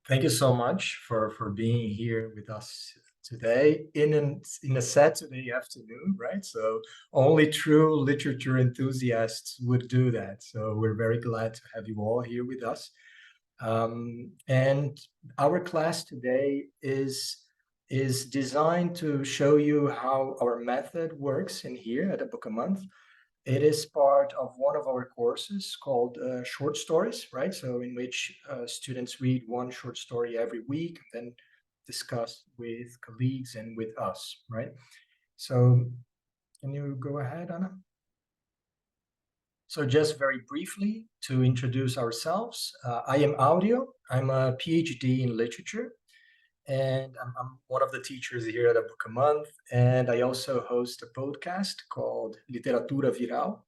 Thank you so much for being here with us today in a Saturday afternoon, right? So only true literature enthusiasts would do that. So we're very glad to have you all here with us. And our class today is designed to show you how our method works in here at a book a month. It is part of one of our courses called short stories, right? So in which students read one short story every week, and then discuss with colleagues and with us, right? So can you go ahead, Anna? So just very briefly to introduce ourselves, I am Audio. I'm a PhD in literature, and I'm one of the teachers here at A Book a Month, and I also host a podcast called Literatura Viral.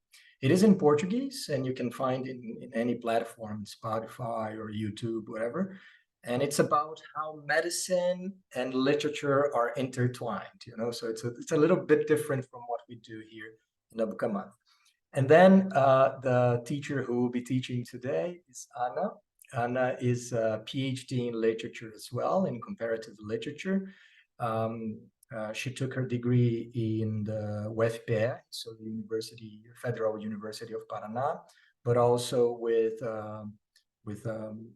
It is in Portuguese, and you can find it in any platform, Spotify or YouTube, whatever. And it's about how medicine and literature are intertwined, so it's a little bit different from what we do here in A Book a Month. And then the teacher who will be teaching today is Anna. Anna is a PhD in literature as well, in comparative literature. She took her degree in the UFPR, so the Federal University of Paraná, but also with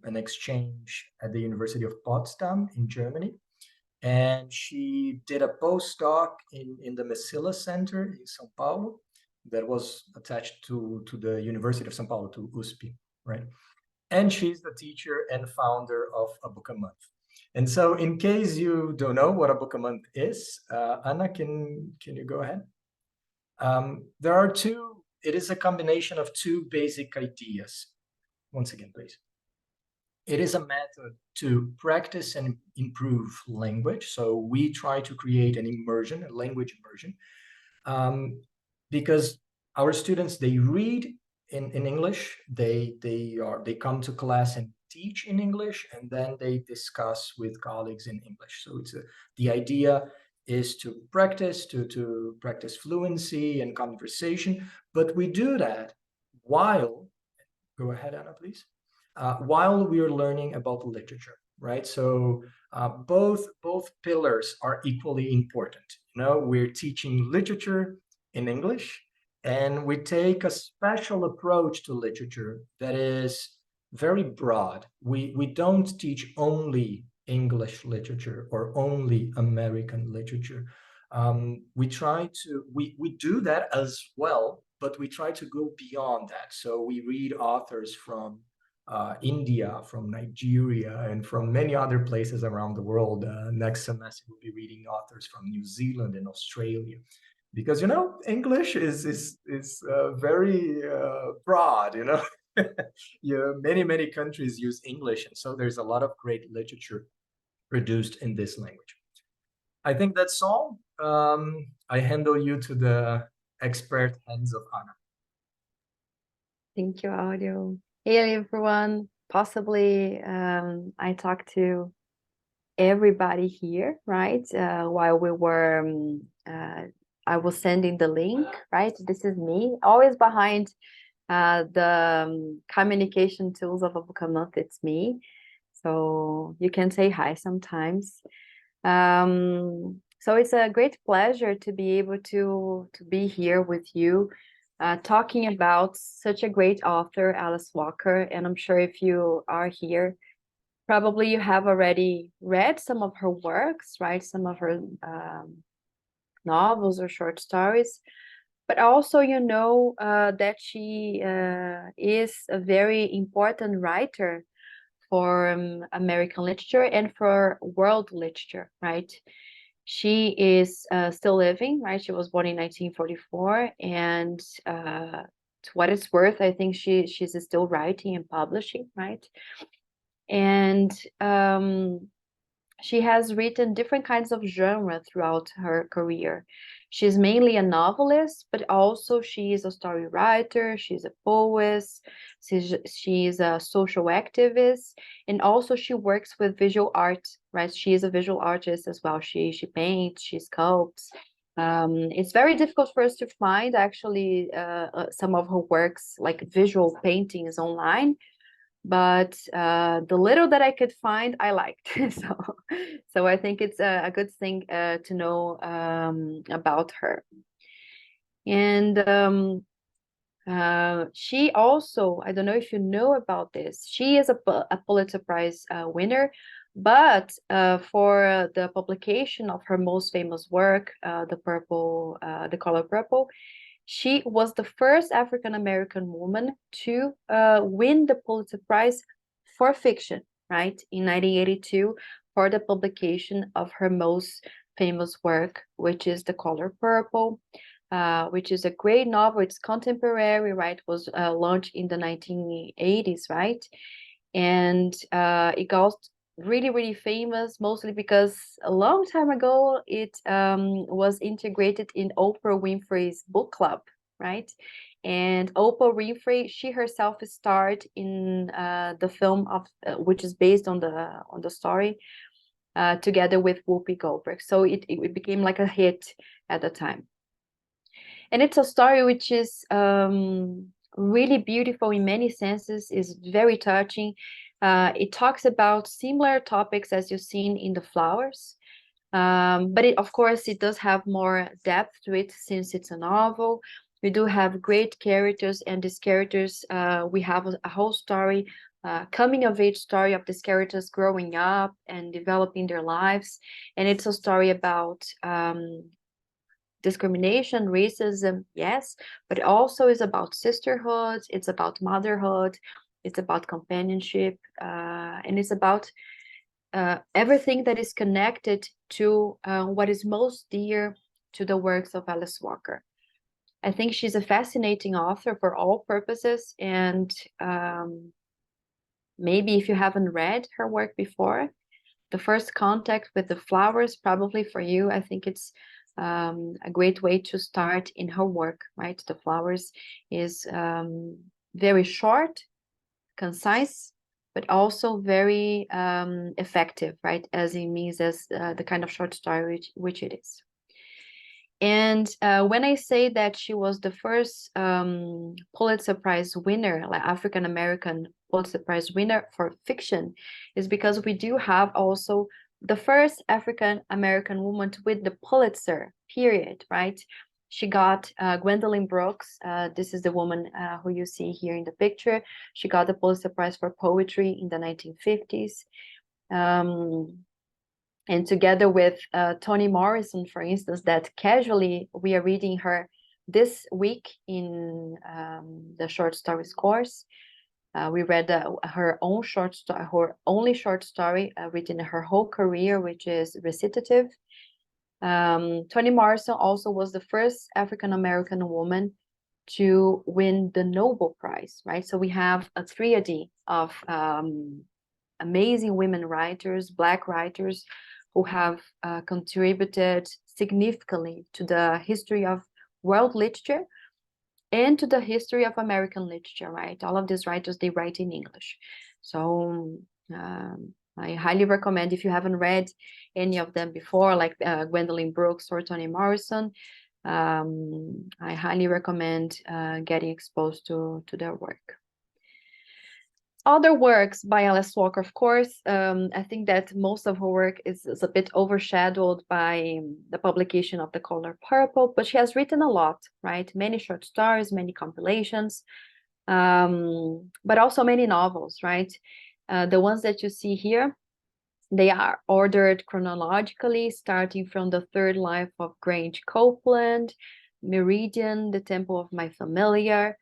an exchange at the University of Potsdam in Germany. And she did a postdoc in the Mesilla Center in São Paulo that was attached to the University of São Paulo, to USP, right? And she's the teacher and founder of A Book a Month. And so in case you don't know what A Book a Month is, Anna, can you go ahead? It is a combination of two basic ideas. Once again, please. It is a method to practice and improve language. So we try to create an immersion, a language immersion, because our students, they read in English, they come to class and teach in English, and then they discuss with colleagues in English. So the idea is to practice fluency and conversation, but we do that while, go ahead, Anna, please, while we are learning about literature, right? So both pillars are equally important. We're teaching literature in English, and we take a special approach to literature that is very broad. We don't teach only English literature or only American literature. We do that as well, but we try to go beyond that. So we read authors from India, from Nigeria, and from many other places around the world. Next semester, we'll be reading authors from New Zealand and Australia, because English is very broad. Many countries use English, and so there's a lot of great literature produced in this language. I think that's all. I handle you to the expert hands of Anna. Thank you, Audio. Hey, everyone. Possibly I talked to everybody here, right? While we were, I was sending the link, right? This is me, always behind the communication tools of A Book a Month. It's me. So you can say hi sometimes. So it's a great pleasure to be able to be here with you, talking about such a great author, Alice Walker. And I'm sure if you are here, probably you have already read some of her works, right? Some of her novels or short stories. But also, that she is a very important writer for American literature and for world literature, right? She is still living, right? She was born in 1944, and to what it's worth, I think she's still writing and publishing, right? And she has written different kinds of genre throughout her career. She's mainly a novelist, but also she is a story writer, she's a poet, she's a social activist, and also she works with visual art, right? She is a visual artist as well. She paints, she sculpts. It's very difficult for us to find actually some of her works, like visual paintings, online, but the little that I could find, I liked. So I think it's a good thing to know about her. And she also, I don't know if you know about this, she is a Pulitzer Prize winner, but for the publication of her most famous work, The Color Purple, she was the first African American woman to win the Pulitzer Prize for fiction, right, in 1982, for the publication of her most famous work, which is The Color Purple, which is a great novel. It's contemporary, right? It was launched in the 1980s, right? And it got really, really famous, mostly because a long time ago it was integrated in Oprah Winfrey's book club, right? And Oprah Winfrey, she herself starred in the film of which is based on the story, together with Whoopi Goldberg. So it became like a hit at the time. And it's a story which is really beautiful in many senses, is very touching. It talks about similar topics as you've seen in The Flowers, but of course it does have more depth to it since it's a novel. We do have great characters, and these characters, we have a whole story, coming of age story of these characters growing up and developing their lives. And it's a story about discrimination, racism, yes, but it also is about sisterhood, it's about motherhood, it's about companionship, and it's about everything that is connected to what is most dear to the works of Alice Walker. I think she's a fascinating author for all purposes, and maybe if you haven't read her work before, the first contact with The Flowers, probably for you, I think it's a great way to start in her work, right? The Flowers is very short, concise, but also very effective, right? As it means as the kind of short story which it is. And when I say that she was the first Pulitzer Prize winner, like African American Pulitzer Prize winner for fiction, is because we do have also the first African American woman to win the Pulitzer, period, right? She got Gwendolyn Brooks. This is the woman who you see here in the picture. She got the Pulitzer Prize for poetry in the 1950s. And together with Toni Morrison, for instance, that casually we are reading her this week in the short stories course. We read her own short story, her only short story written in her whole career, which is Recitative. Toni Morrison also was the first African-American woman to win the Nobel Prize, right? So we have a triad of amazing women writers, Black writers, who have contributed significantly to the history of world literature and to the history of American literature, right? All of these writers, they write in English. So I highly recommend, if you haven't read any of them before, like Gwendolyn Brooks or Toni Morrison, I highly recommend getting exposed to their work. Other works by Alice Walker, of course, I think that most of her work is a bit overshadowed by the publication of The Color Purple, but she has written a lot, right? Many short stories, many compilations, but also many novels, right? The ones that you see here, they are ordered chronologically, starting from The Third Life of Grange Copeland, Meridian, The Temple of My Familiar,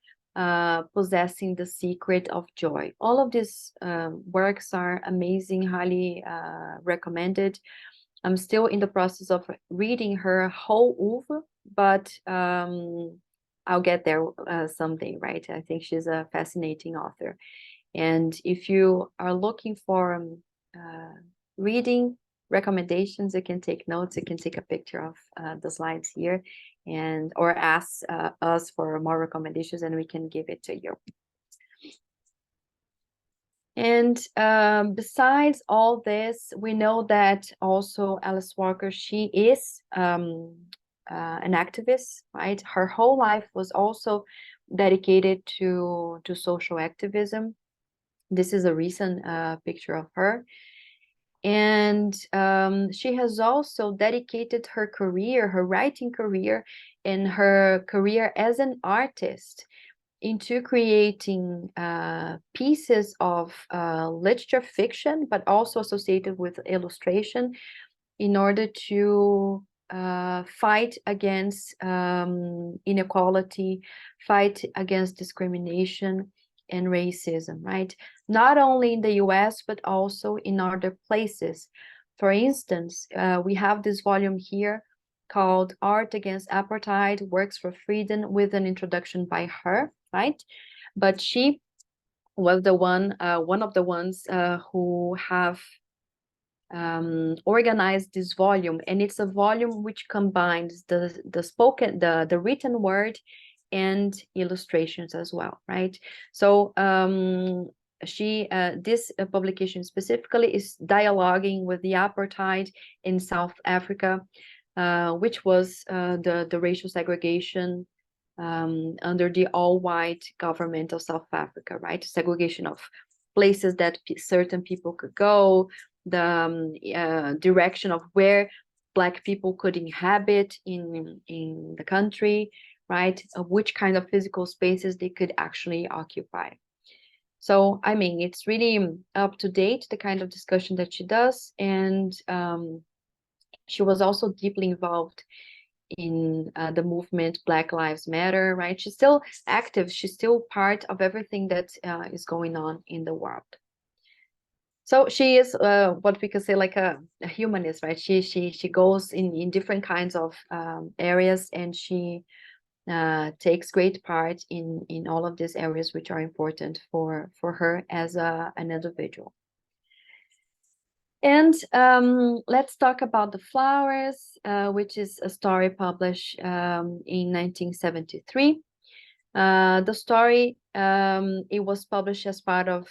Possessing the Secret of Joy. All of these works are amazing, highly recommended. I'm still in the process of reading her whole oeuvre, but I'll get there someday, right? I think she's a fascinating author. And if you are looking for reading recommendations, you can take notes, you can take a picture of the slides here, and or ask us for more recommendations and we can give it to you. And besides all this, we know that also Alice Walker, she is an activist, right? Her whole life was also dedicated to social activism. This is a recent picture of her. And she has also dedicated her career, her writing career, and her career as an artist into creating pieces of literature fiction, but also associated with illustration, in order to fight against inequality, fight against discrimination and racism, right? Not only in the US, but also in other places. For instance, we have this volume here called Art Against Apartheid, Works for Freedom, with an introduction by her, right? But she was the one of the ones who have organized this volume, and it's a volume which combines the written word and illustrations as well, right? So this publication specifically is dialoguing with the apartheid in South Africa, which was the racial segregation under the all-white government of South Africa, right? Segregation of places that certain people could go, the direction of where Black people could inhabit in the country, right? Which kind of physical spaces they could actually occupy. So, I mean, it's really up to date, the kind of discussion that she does. And she was also deeply involved in the movement Black Lives Matter, right? She's still active. She's still part of everything that is going on in the world. So she is what we could say like a humanist, right? She goes in different kinds of areas, and she takes great part in all of these areas which are important for her as an individual. And let's talk about The Flowers, which is a story published in 1973. The story, it was published as part of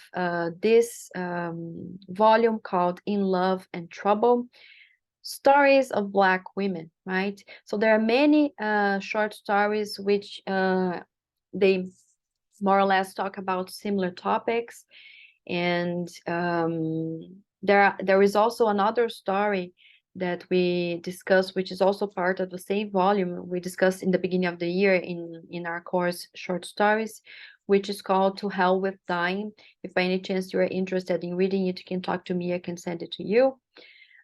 this volume called In Love and Trouble, Stories of Black Women, right? So there are many short stories which they more or less talk about similar topics. And there is also another story that we discussed, which is also part of the same volume we discussed in the beginning of the year in our course Short Stories, which is called To Hell with Dying. If by any chance you are interested in reading it, you can talk to me, I can send it to you.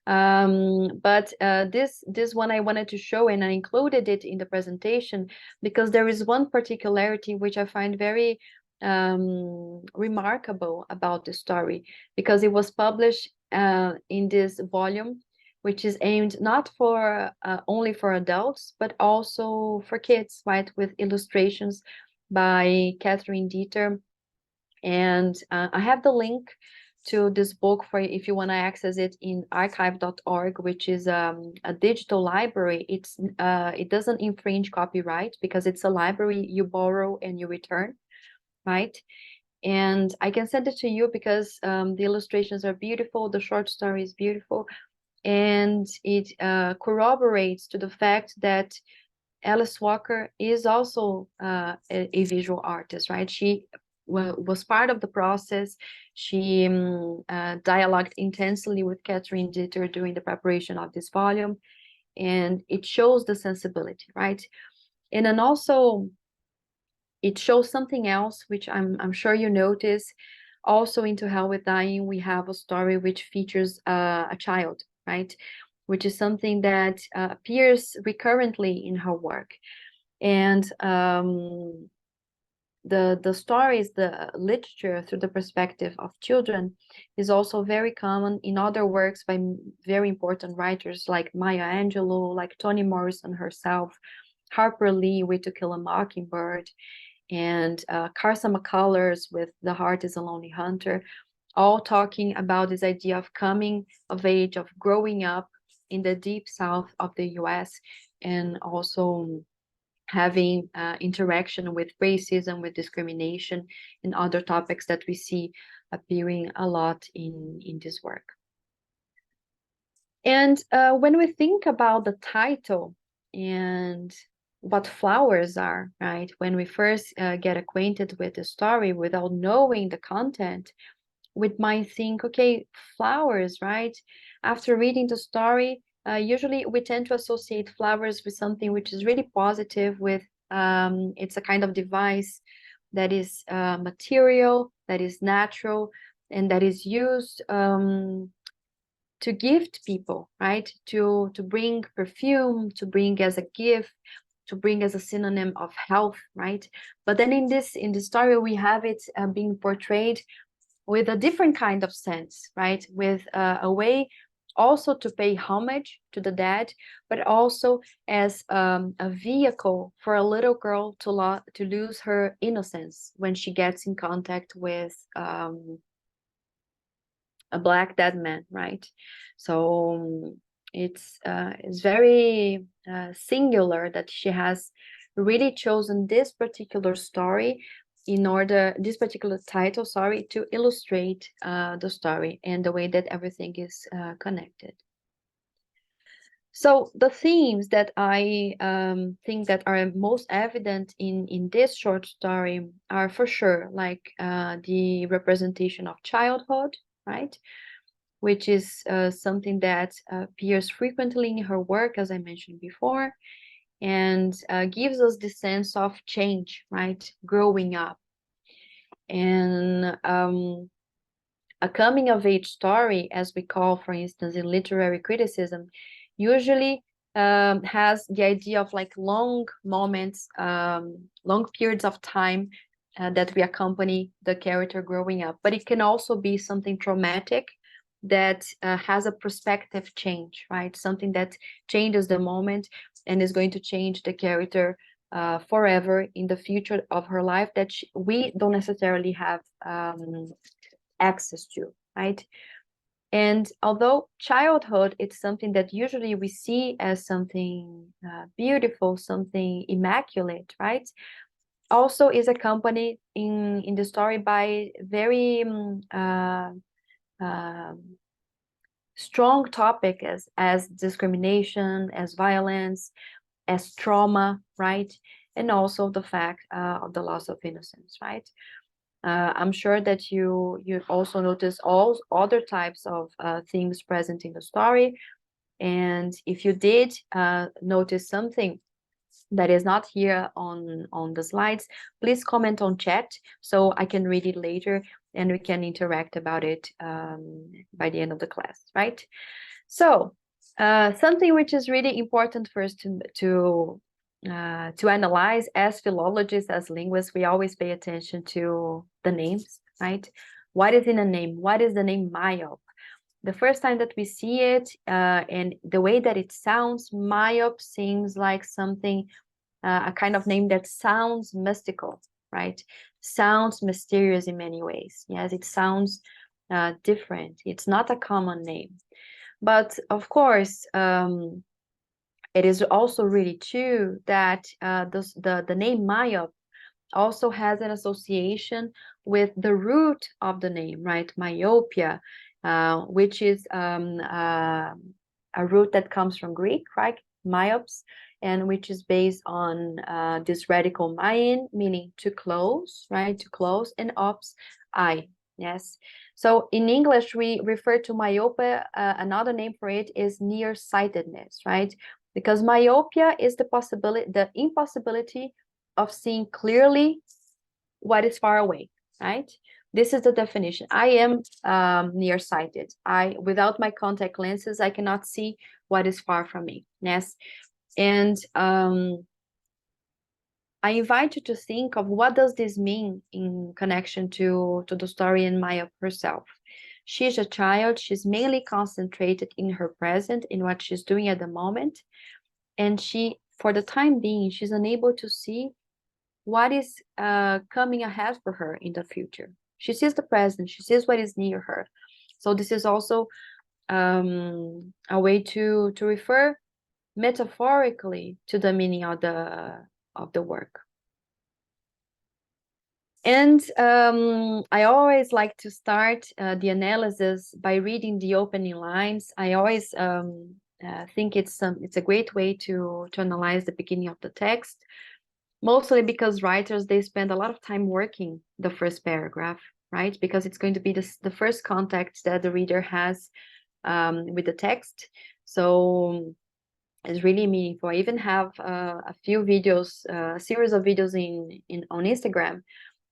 But this one I wanted to show, and I included it in the presentation because there is one particularity which I find very remarkable about the story, because it was published in this volume, which is aimed not for only for adults, but also for kids, right? With illustrations by Catherine Dieter. And I have the link to this book for if you want to access it in archive.org, which is a digital library. It doesn't infringe copyright because it's a library you borrow and you return, right? And I can send it to you because the illustrations are beautiful, the short story is beautiful, and it corroborates to the fact that Alice Walker is also a visual artist, right? She was part of the process. She dialogued intensely with Catherine Dieter during the preparation of this volume, and it shows the sensibility, right? And then also it shows something else, which I'm sure you notice. Also in To Hell with Dying, we have a story which features a child, right? Which is something that appears recurrently in her work. And the stories, the literature through the perspective of children is also very common in other works by very important writers like Maya Angelou, like Toni Morrison herself, Harper Lee with To Kill a Mockingbird, and Carson McCullers with The Heart is a Lonely Hunter, all talking about this idea of coming of age, of growing up in the deep south of the US, and also having interaction with racism, with discrimination, and other topics that we see appearing a lot in this work. And when we think about the title and what flowers are, right? When we first get acquainted with the story without knowing the content, might think, okay, flowers, right? After reading the story, usually we tend to associate flowers with something which is really positive, with it's a kind of device that is material, that is natural, and that is used to gift people, right? To bring perfume, to bring as a gift, to bring as a synonym of health, right? But then in this story, we have it being portrayed with a different kind of sense, right? With a way also to pay homage to the dead, but also as a vehicle for a little girl to lose her innocence when she gets in contact with a black dead man, right? So it's very singular that she has really chosen this particular story this particular title, sorry, to illustrate the story and the way that everything is connected. So the themes that I think that are most evident in this short story are for sure like the representation of childhood, right? Which is something that appears frequently in her work, as I mentioned before, and gives us the sense of change, right? Growing up. And a coming of age story, as we call, for instance, in literary criticism, usually has the idea of like long moments, long periods of time that we accompany the character growing up. But it can also be something traumatic that has a perspective change, right? Something that changes the moment and is going to change the character forever in the future of her life that we don't necessarily have access to, right? And although childhood, it's something that usually we see as something beautiful, something immaculate, right? Also is accompanied in the story by very strong topic as discrimination, as violence, as trauma, right? And also the fact of the loss of innocence, right? I'm sure that you also notice all other types of themes present in the story. And if you did notice something that is not here on the slides, please comment on chat so I can read it later and we can interact about it by the end of the class, right? So something which is really important for us to analyze as philologists, as linguists, we always pay attention to the names, right? What is in a name? What is the name myop? The first time that we see it and the way that it sounds, myop seems like something, a kind of name that sounds mystical, right? Sounds mysterious in many ways. Yes, it sounds different. It's not a common name. But of course, it is also really true that the name myop also has an association with the root of the name, right? Myopia, which is a root that comes from Greek, right? Myops, and which is based on this radical myein, meaning to close, right? To close, and ops, eye. Yes. So in English, we refer to myopia. Another name for it is nearsightedness, right? Because myopia is the impossibility of seeing clearly what is far away, right? This is the definition. I am nearsighted. Without my contact lenses, I cannot see what is far from me. Yes. And I invite you to think of what does this mean in connection to the story and Maya herself. She's a child. She's mainly concentrated in her present, in what she's doing at the moment. And she, for the time being, she's unable to see what is coming ahead for her in the future. She sees the present. She sees what is near her. So this is also a way to refer metaphorically to the meaning of the work. And I always like to start the analysis by reading the opening lines. I always think it's a great way to analyze the beginning of the text, mostly because writers, they spend a lot of time working the first paragraph, right? Because it's going to be the first contact that the reader has with the text. So it's really meaningful. I even have a few videos, a series of videos on Instagram,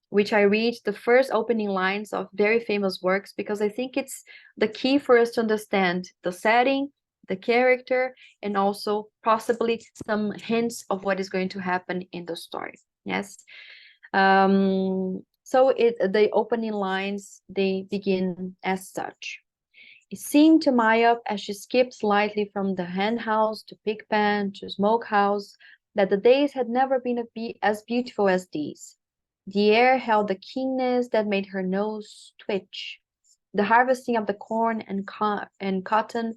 which I read the first opening lines of very famous works, because I think it's the key for us to understand the setting, the character, and also possibly some hints of what is going to happen in the story. Yes. So the opening lines, they begin as such. It seemed to Maya, as she skipped slightly from the hen house to pig pen to smoke house, that the days had never been as beautiful as these. The air held a keenness that made her nose twitch. The harvesting of the corn and cotton,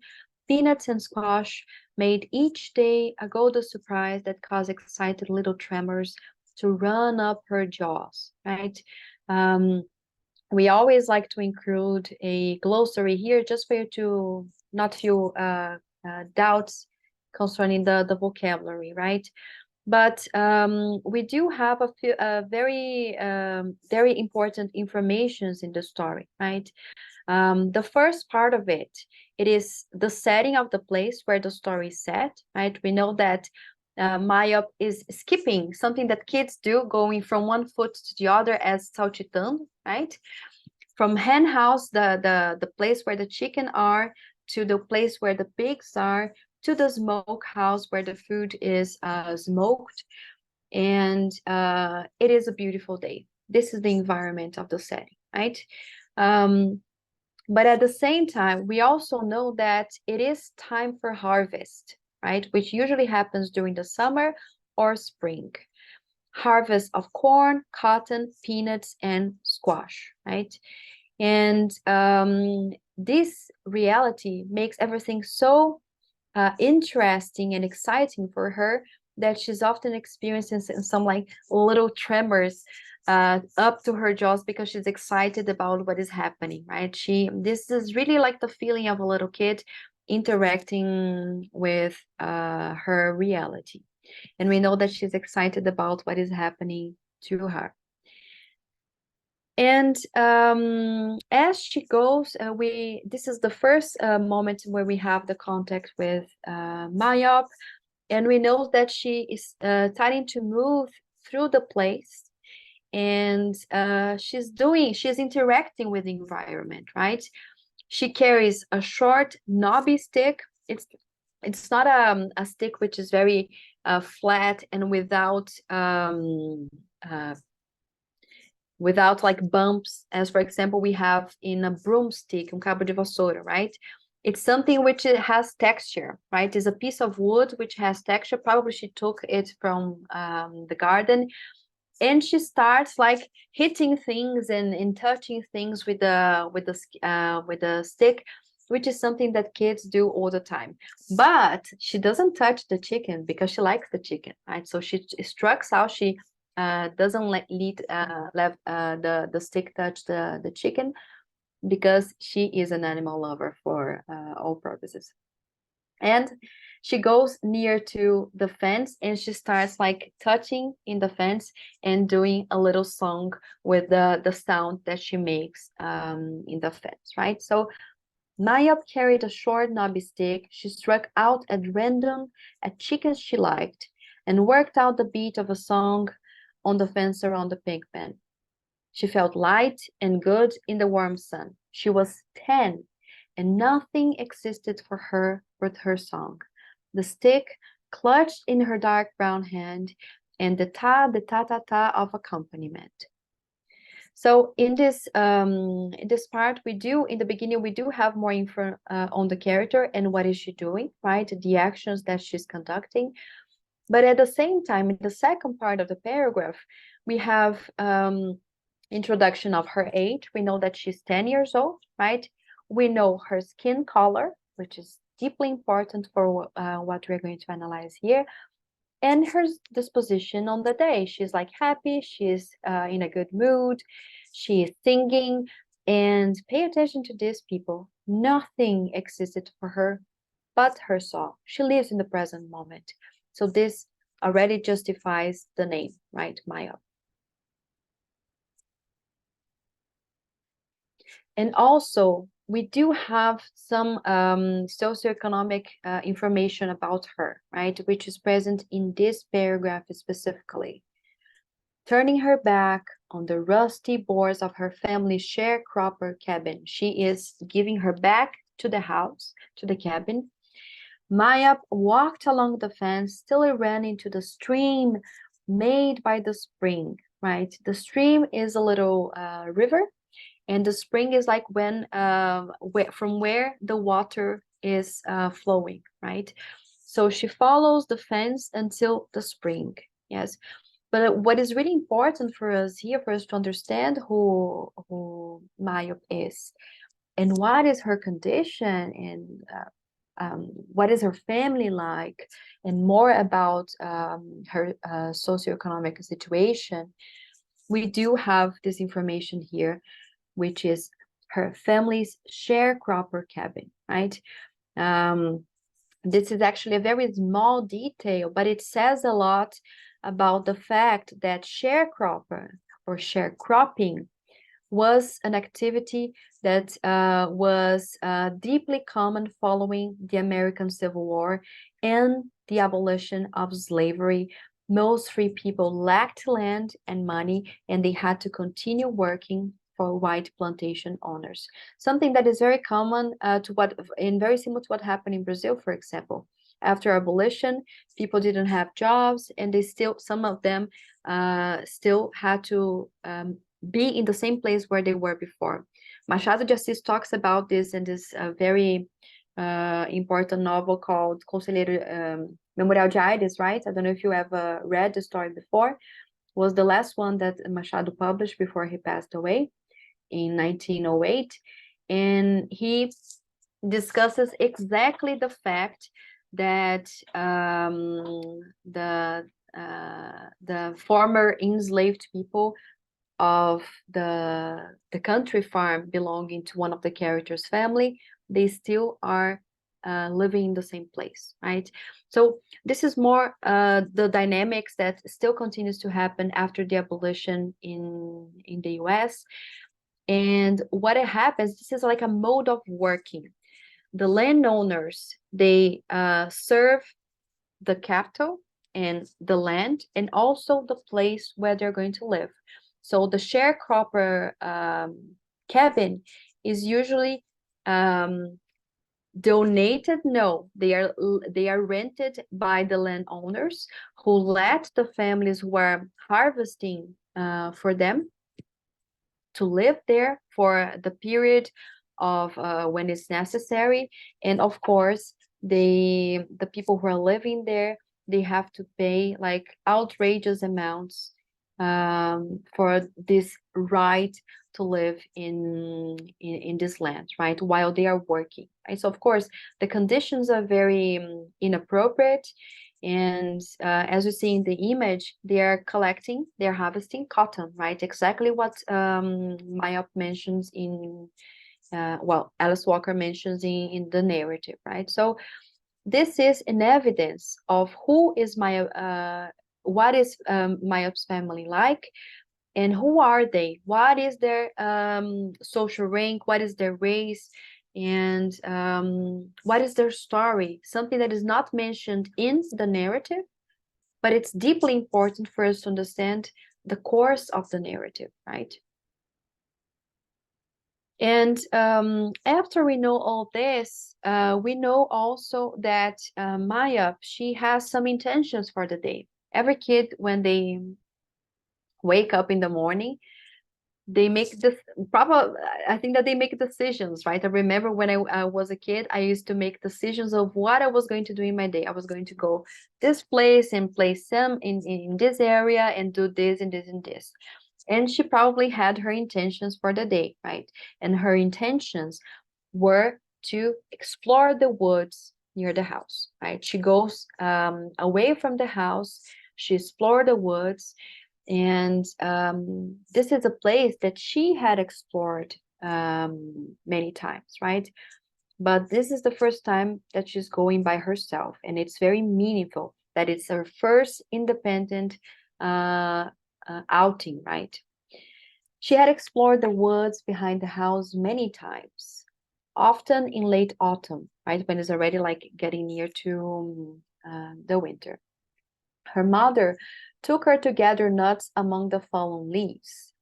peanuts and squash, made each day a golden surprise that caused excited little tremors to run up her jaws, right? We always like to include a glossary here just for you to not feel doubts concerning the vocabulary, right? But we do have a few very important informations in the story, right? The first part of it is the setting of the place where the story is set, right? We know that Maya is skipping, something that kids do, going from one foot to the other as saltitando, right? From hen house, the place where the chicken are, to the place where the pigs are, to the smoke house where the food is smoked. And it is a beautiful day. This is the environment of the setting, right? But at the same time, we also know that it is time for harvest, right? Which usually happens during the summer or spring. Harvest of corn, cotton, peanuts, and squash, right? And this reality makes everything so interesting and exciting for her that she's often experiencing some like little tremors up to her jaws because she's excited about what is happening, right? This is really like the feeling of a little kid interacting with her reality. And we know that she's excited about what is happening to her. And as she goes, this is the first moment where we have the contact with Maya, and we know that she is starting to move through the place, and she's interacting with the environment, right? She carries a short knobby stick. It's not a stick which is very flat and without like bumps, as for example we have in a broomstick, cabo de vassoura, right? It's something which has texture, right? It's a piece of wood which has texture. Probably she took it from the garden, and she starts like hitting things and touching things with the stick, which is something that kids do all the time. But she doesn't touch the chicken because she likes the chicken, right? So she strikes out. She doesn't let the stick touch the chicken, because she is an animal lover for all purposes. And she goes near to the fence, and she starts like touching in the fence and doing a little song with the sound that she makes in the fence, right? So Maya carried a short knobby stick. She struck out at random at chickens she liked and worked out the beat of a song on the fence around the pig pen. She felt light and good in the warm sun. She was 10, and nothing existed for her but her song. The stick clutched in her dark brown hand, and the ta-ta-ta of accompaniment. So in this part, in the beginning, we do have more info on the character and what is she doing, right? The actions that she's conducting. But at the same time, in the second part of the paragraph, we have introduction of her age. We know that she's 10 years old, right? We know her skin color, which is deeply important for what we're going to analyze here, and her disposition on the day. She's like happy, she's in a good mood, she is singing. And pay attention to this, people. Nothing existed for her but her song. She lives in the present moment. So this already justifies the name, right? Maya. And also, we do have some socioeconomic information about her, right, which is present in this paragraph specifically. Turning her back on the rusty boards of her family's sharecropper cabin, she is giving her back to the house, to the cabin. Maya walked along the fence till it ran into the stream made by the spring, right? The stream is a little river, and the spring is like when from where the water is flowing, right? So she follows the fence until the spring, yes. But what is really important for us here, for us to understand who Maya is and what is her condition, and what is her family like, and more about her socioeconomic situation, we do have this information here, which is her family's sharecropper cabin, right? This is actually a very small detail, but it says a lot about the fact that sharecropper or sharecropping was an activity that was deeply common following the American Civil War and the abolition of slavery. Most free people lacked land and money, and they had to continue working for white plantation owners. Something that is very common and very similar to what happened in Brazil, for example. After abolition, people didn't have jobs, and some of them still had to be in the same place where they were before. Machado de Assis talks about this in this very important novel called Memorial de Aires, right? I don't know if you ever read the story before. Was the last one that Machado published before he passed away in 1908. And he discusses exactly the fact that the former enslaved people of the country farm belonging to one of the characters' family, they still are living in the same place, right? So this is more the dynamics that still continues to happen after the abolition in the US. And what happens, this is like a mode of working. The landowners, they serve the capital and the land, and also the place where they're going to live. So the sharecropper cabin is usually donated. No, they are rented by the landowners, who let the families who are harvesting for them to live there for the period of when it's necessary. And of course, the people who are living there, they have to pay like outrageous amounts for this right to live in this land, right, while they are working, right? So of course the conditions are very inappropriate. And as you see in the image, they're harvesting cotton, right? Exactly what Mayop mentions in Alice Walker mentions in the narrative, right? So this is an evidence of who is what is Mayop's family like, and who are they? What is their social rank? What is their race? And what is their story? Something that is not mentioned in the narrative, but it's deeply important for us to understand the course of the narrative, right? And after we know all this, we know also that Maya, she has some intentions for the day. Every kid, when they wake up in the morning, they make this I think that they make decisions, right? I remember when I was a kid, I used to make decisions of what I was going to do in my day. I was going to go this place and play some in this area and do this and this and this. And she probably had her intentions for the day, right? And her intentions were to explore the woods near the house, right? She goes away from the house, she explored the woods. And this is a place that she had explored many times, right? But this is the first time that she's going by herself, and it's very meaningful that it's her first independent outing, right? She had explored the woods behind the house many times, often in late autumn, right, when it's already like getting near to the winter. Her mother took her to gather nuts among the fallen leaves.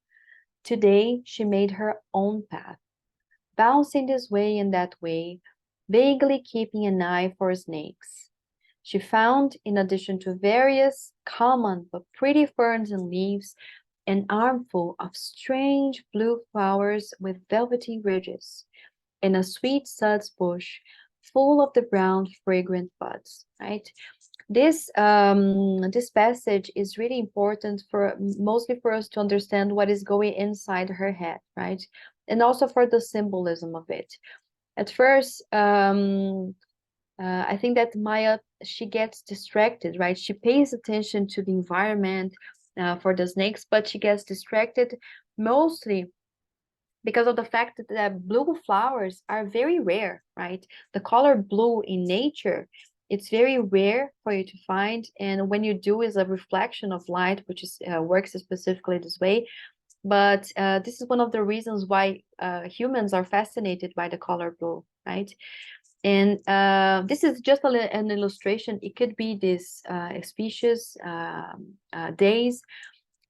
Today she made her own path, bouncing this way and that way, vaguely keeping an eye for snakes. She found, in addition to various common but pretty ferns and leaves, an armful of strange blue flowers with velvety ridges, and a sweet suds bush full of the brown fragrant buds, right? This passage is really important for mostly for us to understand what is going inside her head, right? And also for the symbolism of it. At first, I think that Maya, she gets distracted, right? She pays attention to the environment for the snakes, but she gets distracted mostly because of the fact that blue flowers are very rare, right? The color blue in nature, it's very rare for you to find. And when you do, is a reflection of light, which is works specifically this way. But this is one of the reasons why humans are fascinated by the color blue, right? And this is just an illustration. It could be this species days,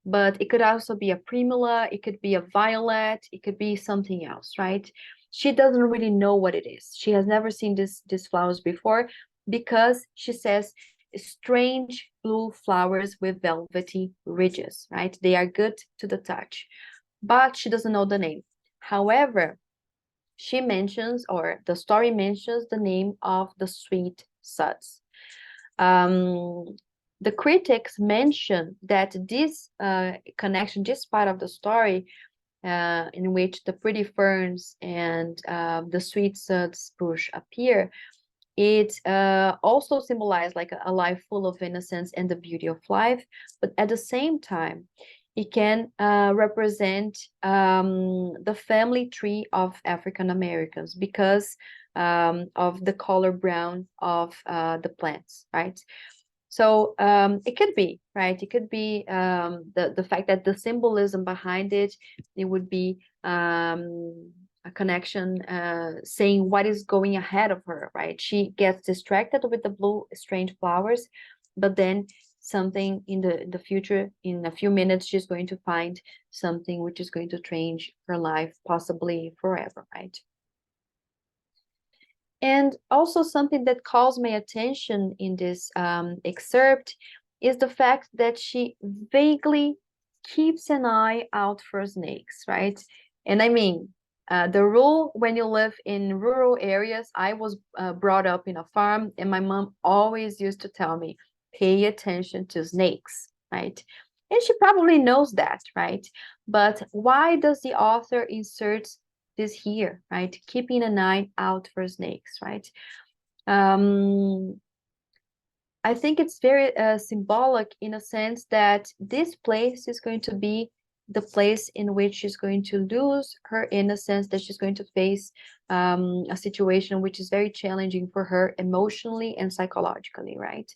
but it could also be a primula, it could be a violet, it could be something else, right? She doesn't really know what it is. She has never seen these flowers before because she says strange blue flowers with velvety ridges, right? They are good to the touch, but she doesn't know the name. However, she mentions, or the story mentions, the name of the sweet suds. The critics mention that this connection, this part of the story, in which the pretty ferns and the sweet suds bush appear, it also symbolizes like a life full of innocence and the beauty of life, but at the same time, it can represent the family tree of African Americans because of the color brown of the plants, right? So it could be, right? It could be the fact that the symbolism behind it, it would be a connection saying what is going ahead of her, right? She gets distracted with the blue strange flowers, but then something in the future, in a few minutes, she's going to find something which is going to change her life, possibly forever, right? And also something that calls my attention in this excerpt is the fact that she vaguely keeps an eye out for snakes, right? And I mean, the rule when you live in rural areas, I was brought up in a farm, and my mom always used to tell me, pay attention to snakes, right? And she probably knows that, right? But why does the author insert this here, right? Keeping an eye out for snakes, right? I think it's very symbolic in a sense that this place is going to be the place in which she's going to lose her innocence, that she's going to face a situation which is very challenging for her emotionally and psychologically, right?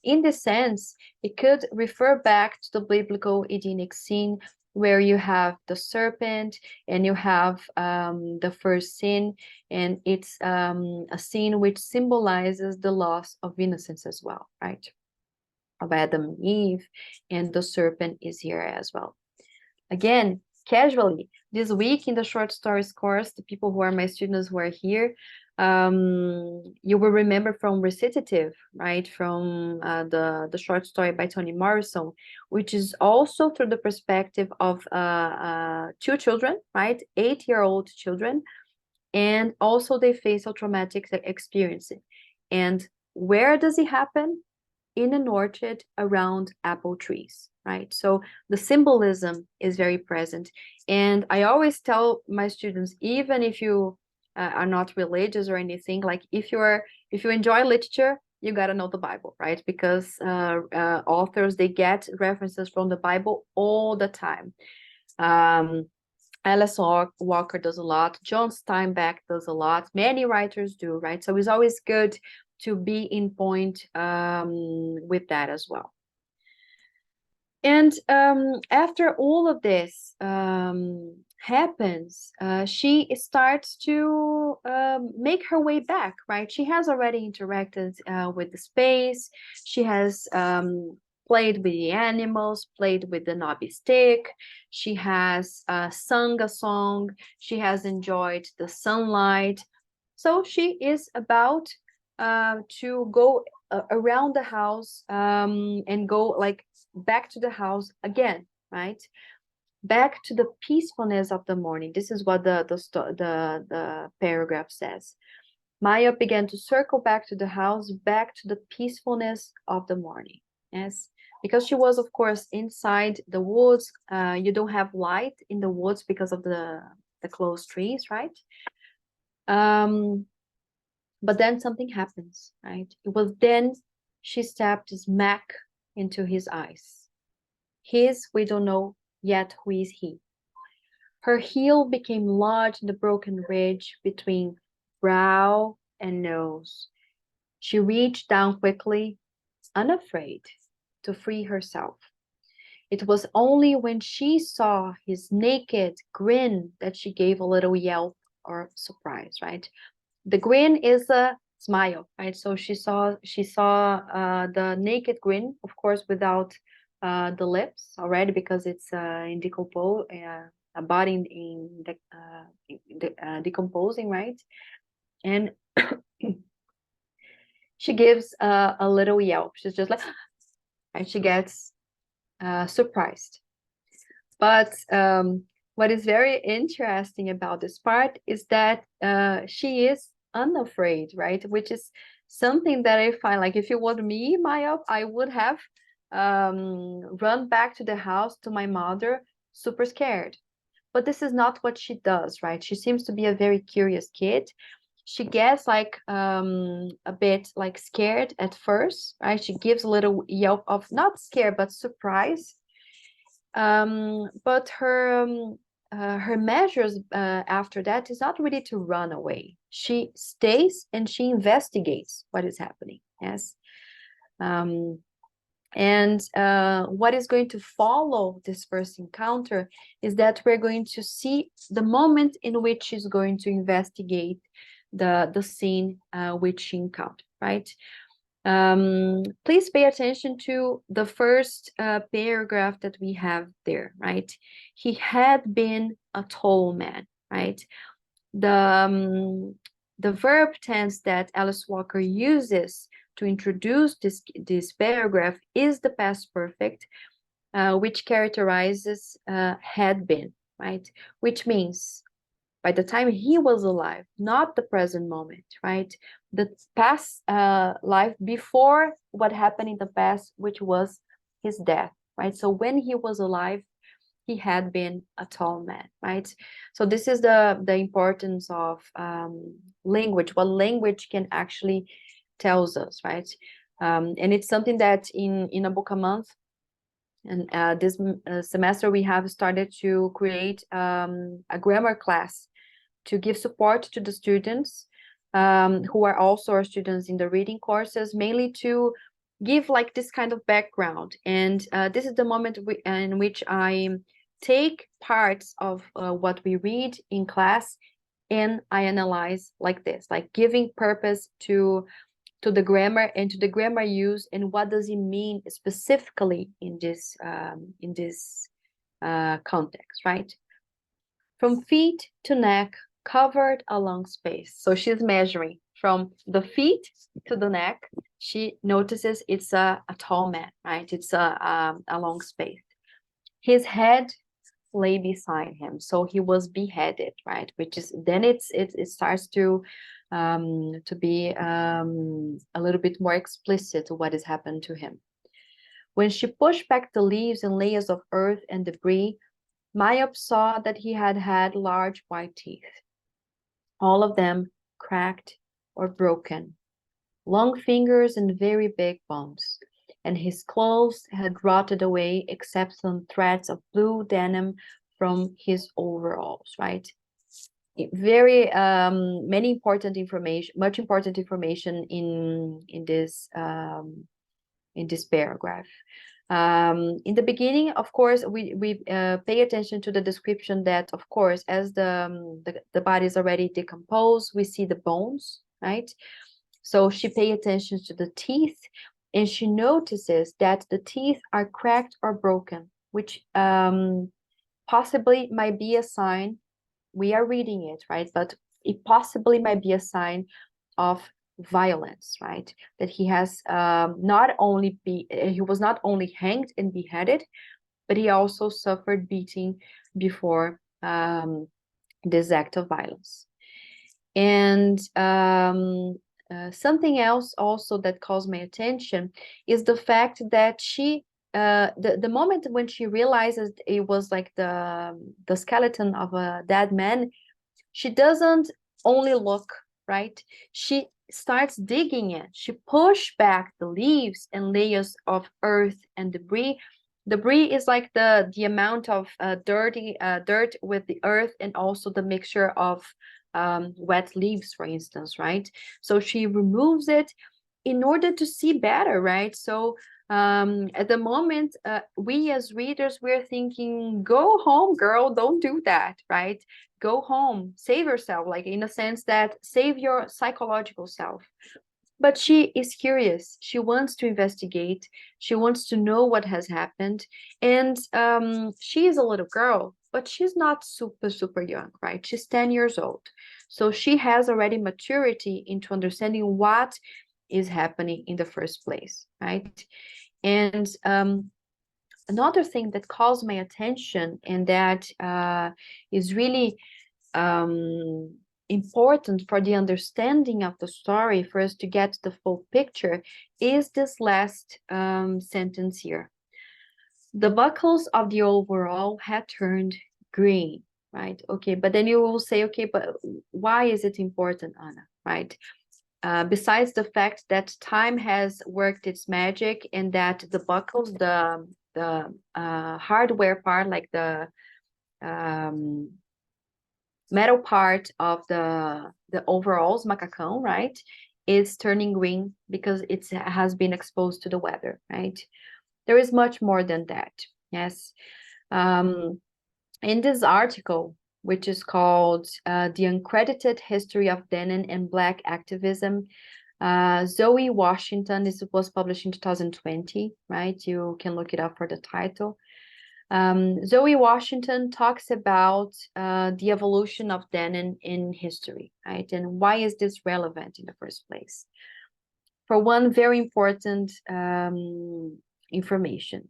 In this sense, it could refer back to the biblical Edenic scene where you have the serpent and you have the first sin, and it's a scene which symbolizes the loss of innocence as well, right? Of Adam and Eve, and the serpent is here as well. Again, casually, this week in the short stories course, the people who are my students who are here, you will remember from Recitative, right? From the short story by Toni Morrison, which is also through the perspective of two children, right? 8-year-old children, and also they face a traumatic experience. And where does it happen? In an orchard around apple trees, right? So the symbolism is very present. And I always tell my students, even if you are not religious or anything, like if you enjoy literature, you got to know the Bible, right? Because authors, they get references from the Bible all the time. Alice Walker does a lot. John Steinbeck does a lot. Many writers do, right? So it's always good to be in point with that as well. And after all of this happens, she starts to make her way back, right? She has already interacted with the space. She has played with the animals, played with the knobby stick. She has sung a song. She has enjoyed the sunlight. So she is about to go around the house and go like back to the house again, right? Back to the peacefulness of the morning. This is what the paragraph says. Maya began to circle back to the house, back to the peacefulness of the morning. Yes, because she was, of course, inside the woods. You don't have light in the woods because of the closed trees, right? But then something happens, right? It was then she stepped smack into his eyes. His, we don't know yet who is he. Her heel became lodged in the broken ridge between brow and nose. She reached down quickly, unafraid, to free herself. It was only when she saw his naked grin that she gave a little yelp or surprise, right? The grin is a smile, right? So she saw the naked grin, of course, without the lips already, because it's in decompose, a body decomposing, right? And she gives a little yelp. She's just like, and she gets surprised. But what is very interesting about this part is that she is unafraid, right? Which is something that I find, like, if it was me, Maya, I would have run back to the house to my mother, super scared. But this is not what she does, right? She seems to be a very curious kid. She gets like a bit like scared at first, right? She gives a little yelp of not scared, but surprise. But her measures after that is not really to run away. She stays and she investigates what is happening. Yes. And what is going to follow this first encounter is that we're going to see the moment in which she's going to investigate the scene which she encountered, right? Please pay attention to the first paragraph that we have there, right? He had been a tall man, right? The verb tense that Alice Walker uses to introduce this paragraph is the past perfect, which characterizes had been, right? Which means by the time he was alive, not the present moment, right? The past life before what happened in the past, which was his death, right? So when he was alive, he had been a tall man, right? So this is the importance of language, what language can actually tells us, right? And it's something that in a book a month, and this semester we have started to create a grammar class to give support to the students who are also our students in the reading courses, mainly to give like this kind of background. And this is the moment in which I take parts of what we read in class and I analyze like this, like giving purpose to the grammar and to the grammar use and what does it mean specifically in this context, right? From feet to neck, covered a long space. So she's measuring from the feet to the neck. She notices it's a tall man, right? It's a long space. His head lay beside him, so he was beheaded, right? Which is then it starts to be a little bit more explicit what has happened to him. When she pushed back the leaves and layers of earth and debris, Mayop saw that he had had large white teeth, all of them cracked or broken, long fingers and very big bones, and his clothes had rotted away except some threads of blue denim from his overalls, right? Very much important information in this paragraph. In the beginning, of course, we pay attention to the description that, of course, as the body is already decomposed, we see the bones, right? So she pays attention to the teeth, and she notices that the teeth are cracked or broken, which possibly might be a sign. We are reading it, right? But it possibly might be a sign of violence, right? That he has he was not only hanged and beheaded, but he also suffered beating before this act of violence. And something else also that calls my attention is the fact that she the moment when she realizes it was like the skeleton of a dead man, she doesn't only look, right? She starts digging it. She pushed back the leaves and layers of earth and debris. Debris is like the amount of dirt with the earth, and also the mixture of wet leaves, for instance, right? So she removes it in order to see better, right? So at the moment, we as readers, we're thinking, go home, girl, don't do that, right? Go home, save yourself, like in a sense that save your psychological self. But she is curious. She wants to investigate. She wants to know what has happened. And she is a little girl, but she's not super young, right? She's 10 years old. So she has already maturity into understanding what is happening in the first place, right? And another thing that calls my attention, and that is really important for the understanding of the story, for us to get the full picture, is this last sentence here. The buckles of the overall had turned green, right? Okay, but then you will say, okay, but why is it important, Anna, right? Besides the fact that time has worked its magic, and that the buckles, the hardware part, like the metal part of the overalls, macacão, right, is turning green because it has been exposed to the weather, right? There is much more than that. Yes. In this article, which is called The Uncredited History of Denim and Black Activism, Zoe Washington, this was published in 2020, right? You can look it up for the title. Zoe Washington talks about the evolution of denim in history, right? And why is this relevant in the first place? For one very important information.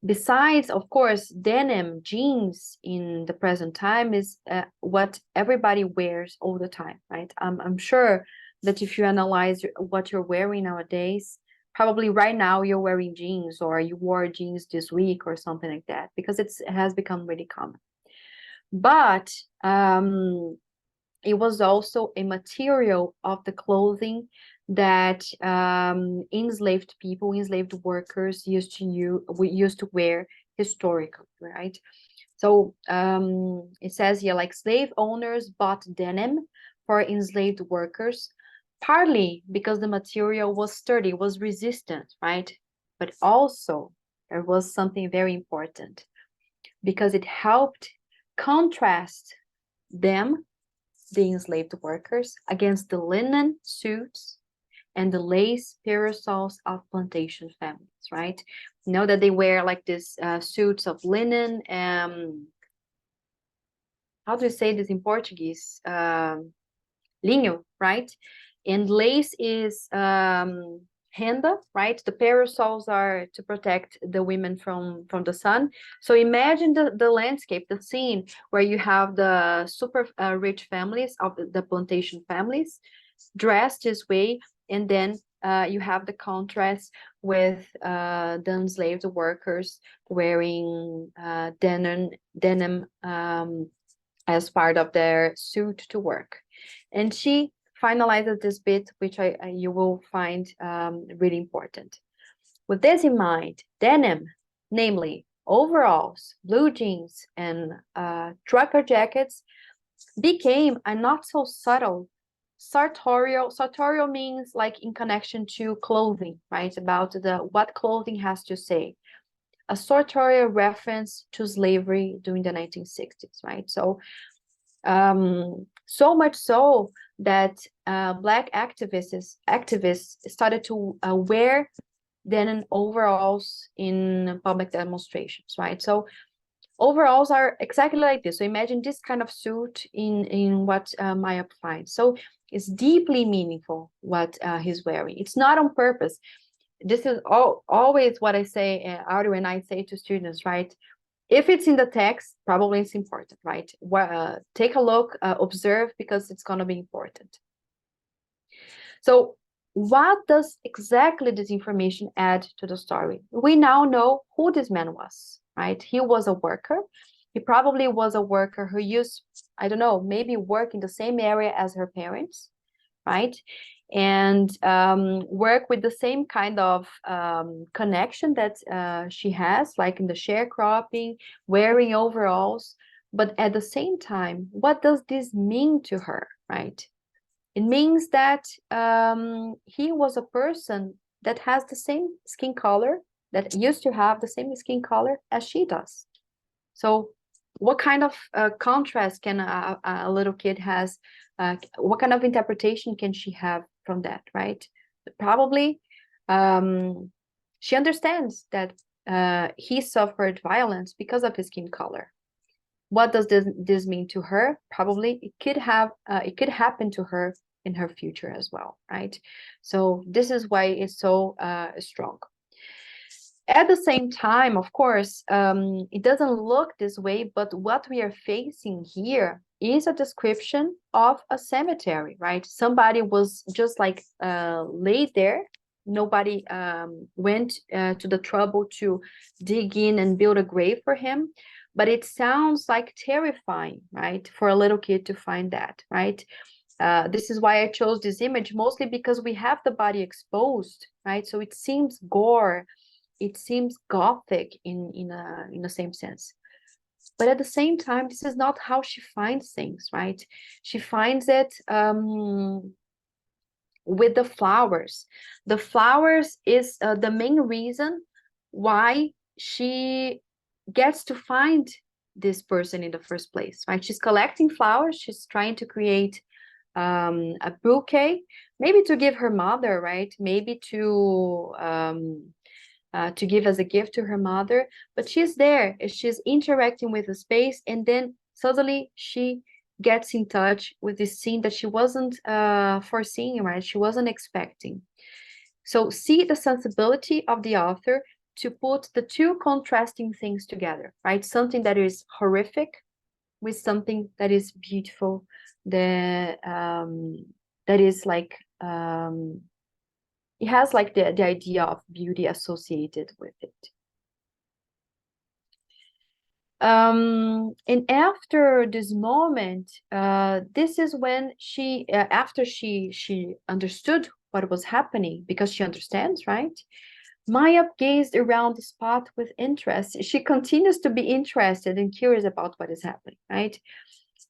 Besides, of course, denim, jeans in the present time is what everybody wears all the time, right? I'm sure that if you analyze what you're wearing nowadays, probably right now you're wearing jeans, or you wore jeans this week or something like that, because it has become really common. But it was also a material of the clothing that enslaved people, enslaved workers used to wear historically, right? So it says here, like, slave owners bought denim for enslaved workers, partly because the material was sturdy, was resistant, right? But also there was something very important, because it helped contrast them, the enslaved workers, against the linen suits and the lace parasols of plantation families, right? You know that they wear like this suits of linen, how do you say this in Portuguese? Linho, right? And lace is renda, right? The parasols are to protect the women from the sun. So imagine the landscape, the scene where you have the super rich families of the plantation families dressed this way, and then you have the contrast with the enslaved workers wearing denim as part of their suit to work. And she finalizes this bit, which you will find really important. With this in mind, denim, namely overalls, blue jeans, and trucker jackets, became a not so subtle sartorial. Sartorial means like in connection to clothing, right? About what clothing has to say. a sartorial reference to slavery during the 1960s, right? So, so much so that Black activists started to wear denim overalls in public demonstrations, right? So overalls are exactly like this. So imagine this kind of suit in what Maya finds. So it's deeply meaningful what he's wearing. It's not on purpose. This is always what I say, Audrey, and I say to students, right? If it's in the text, probably it's important, right? Take a look, observe, because it's going to be important. So what does exactly this information add to the story? We now know who this man was, right? He was a worker. He probably was a worker who used, I don't know, maybe work in the same area as her parents, right? And work with the same kind of connection that she has, like in the sharecropping, wearing overalls. But at the same time, what does this mean to her, right? It means that he was a person that has the same skin color, that used to have the same skin color as she does. So what kind of contrast can a little kid has, what kind of interpretation can she have from that, right? Probably she understands that he suffered violence because of his skin color. What does this mean to her? Probably it could happen to her in her future as well, right? So this is why it's so strong. At the same time, of course, it doesn't look this way, but what we are facing here is a description of a cemetery, right? Somebody was just like laid there. Nobody went to the trouble to dig in and build a grave for him. But it sounds like terrifying, right? For a little kid to find that, right? This is why I chose this image, mostly because we have the body exposed, right? So it seems gore. It seems gothic in the same sense. But at the same time, this is not how she finds things, right? She finds it with the flowers. The flowers is the main reason why she gets to find this person in the first place, right? She's collecting flowers. She's trying to create a bouquet, maybe to give her mother, right? Maybe to give as a gift to her mother, but she's there, she's interacting with the space, and then suddenly she gets in touch with this scene that she wasn't foreseeing, right? She wasn't expecting. So see the sensibility of the author to put the two contrasting things together, right? Something that is horrific with something that is beautiful, that is like it has like the idea of beauty associated with it. And after this moment, this is when she, after she understood what was happening, because she understands, right? Maya gazed around the spot with interest. She continues to be interested and curious about what is happening, right?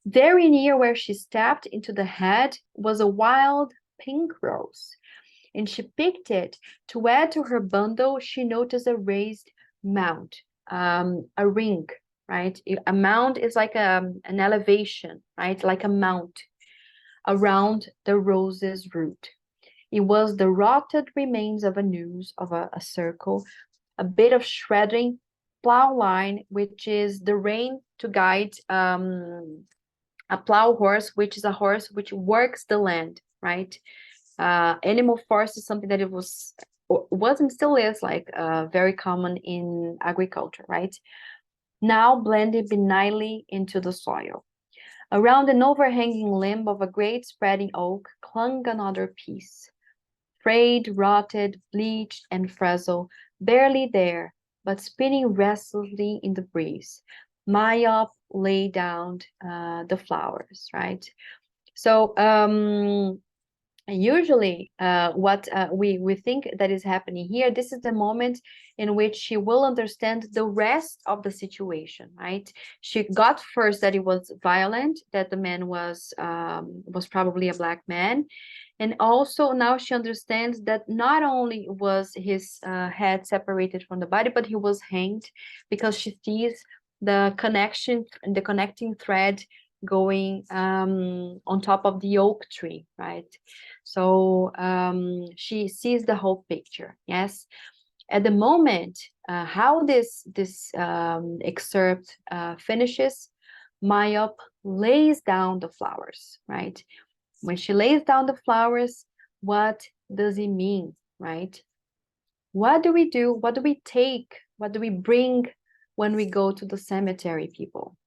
Very near where she stepped into the head was a wild pink rose, and she picked it. To add to her bundle, she noticed a raised mound, a ring, right? A mound is like an elevation, right? Like a mount around the rose's root. It was the rotted remains of a noose of a circle, a bit of shredding plow line, which is the rein to guide a plow horse, which is a horse which works the land, right? Animal force is something that it wasn't still is like very common in agriculture, right? Now blended benignly into the soil. Around an overhanging limb of a great spreading oak clung another piece, frayed, rotted, bleached, and frazzled, barely there, but spinning restlessly in the breeze. Maya laid down the flowers, right? So usually what we think that is happening here, this is the moment in which she will understand the rest of the situation, right? She got first that it was violent, that the man was probably a Black man, And also now she understands that not only was his head separated from the body, but he was hanged, because she sees the connection, the connecting thread going on top of the oak tree, right? So she sees the whole picture. Yes. At the moment, how this excerpt finishes, Mayop lays down the flowers, right? When she lays down the flowers, what does it mean, right? What do we do? What do we take? What do we bring when we go to the cemetery, people?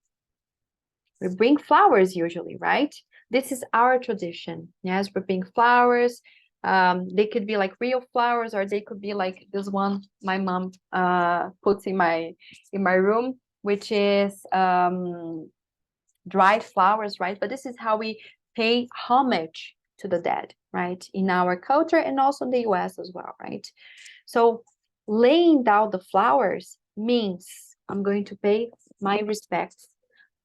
We bring flowers usually, right? This is our tradition. Yes, we bring flowers. They could be like real flowers, or they could be like this one my mom puts in my room, which is dried flowers, right? But this is how we pay homage to the dead, right? In our culture, and also in the US as well, right? So laying down the flowers means I'm going to pay my respects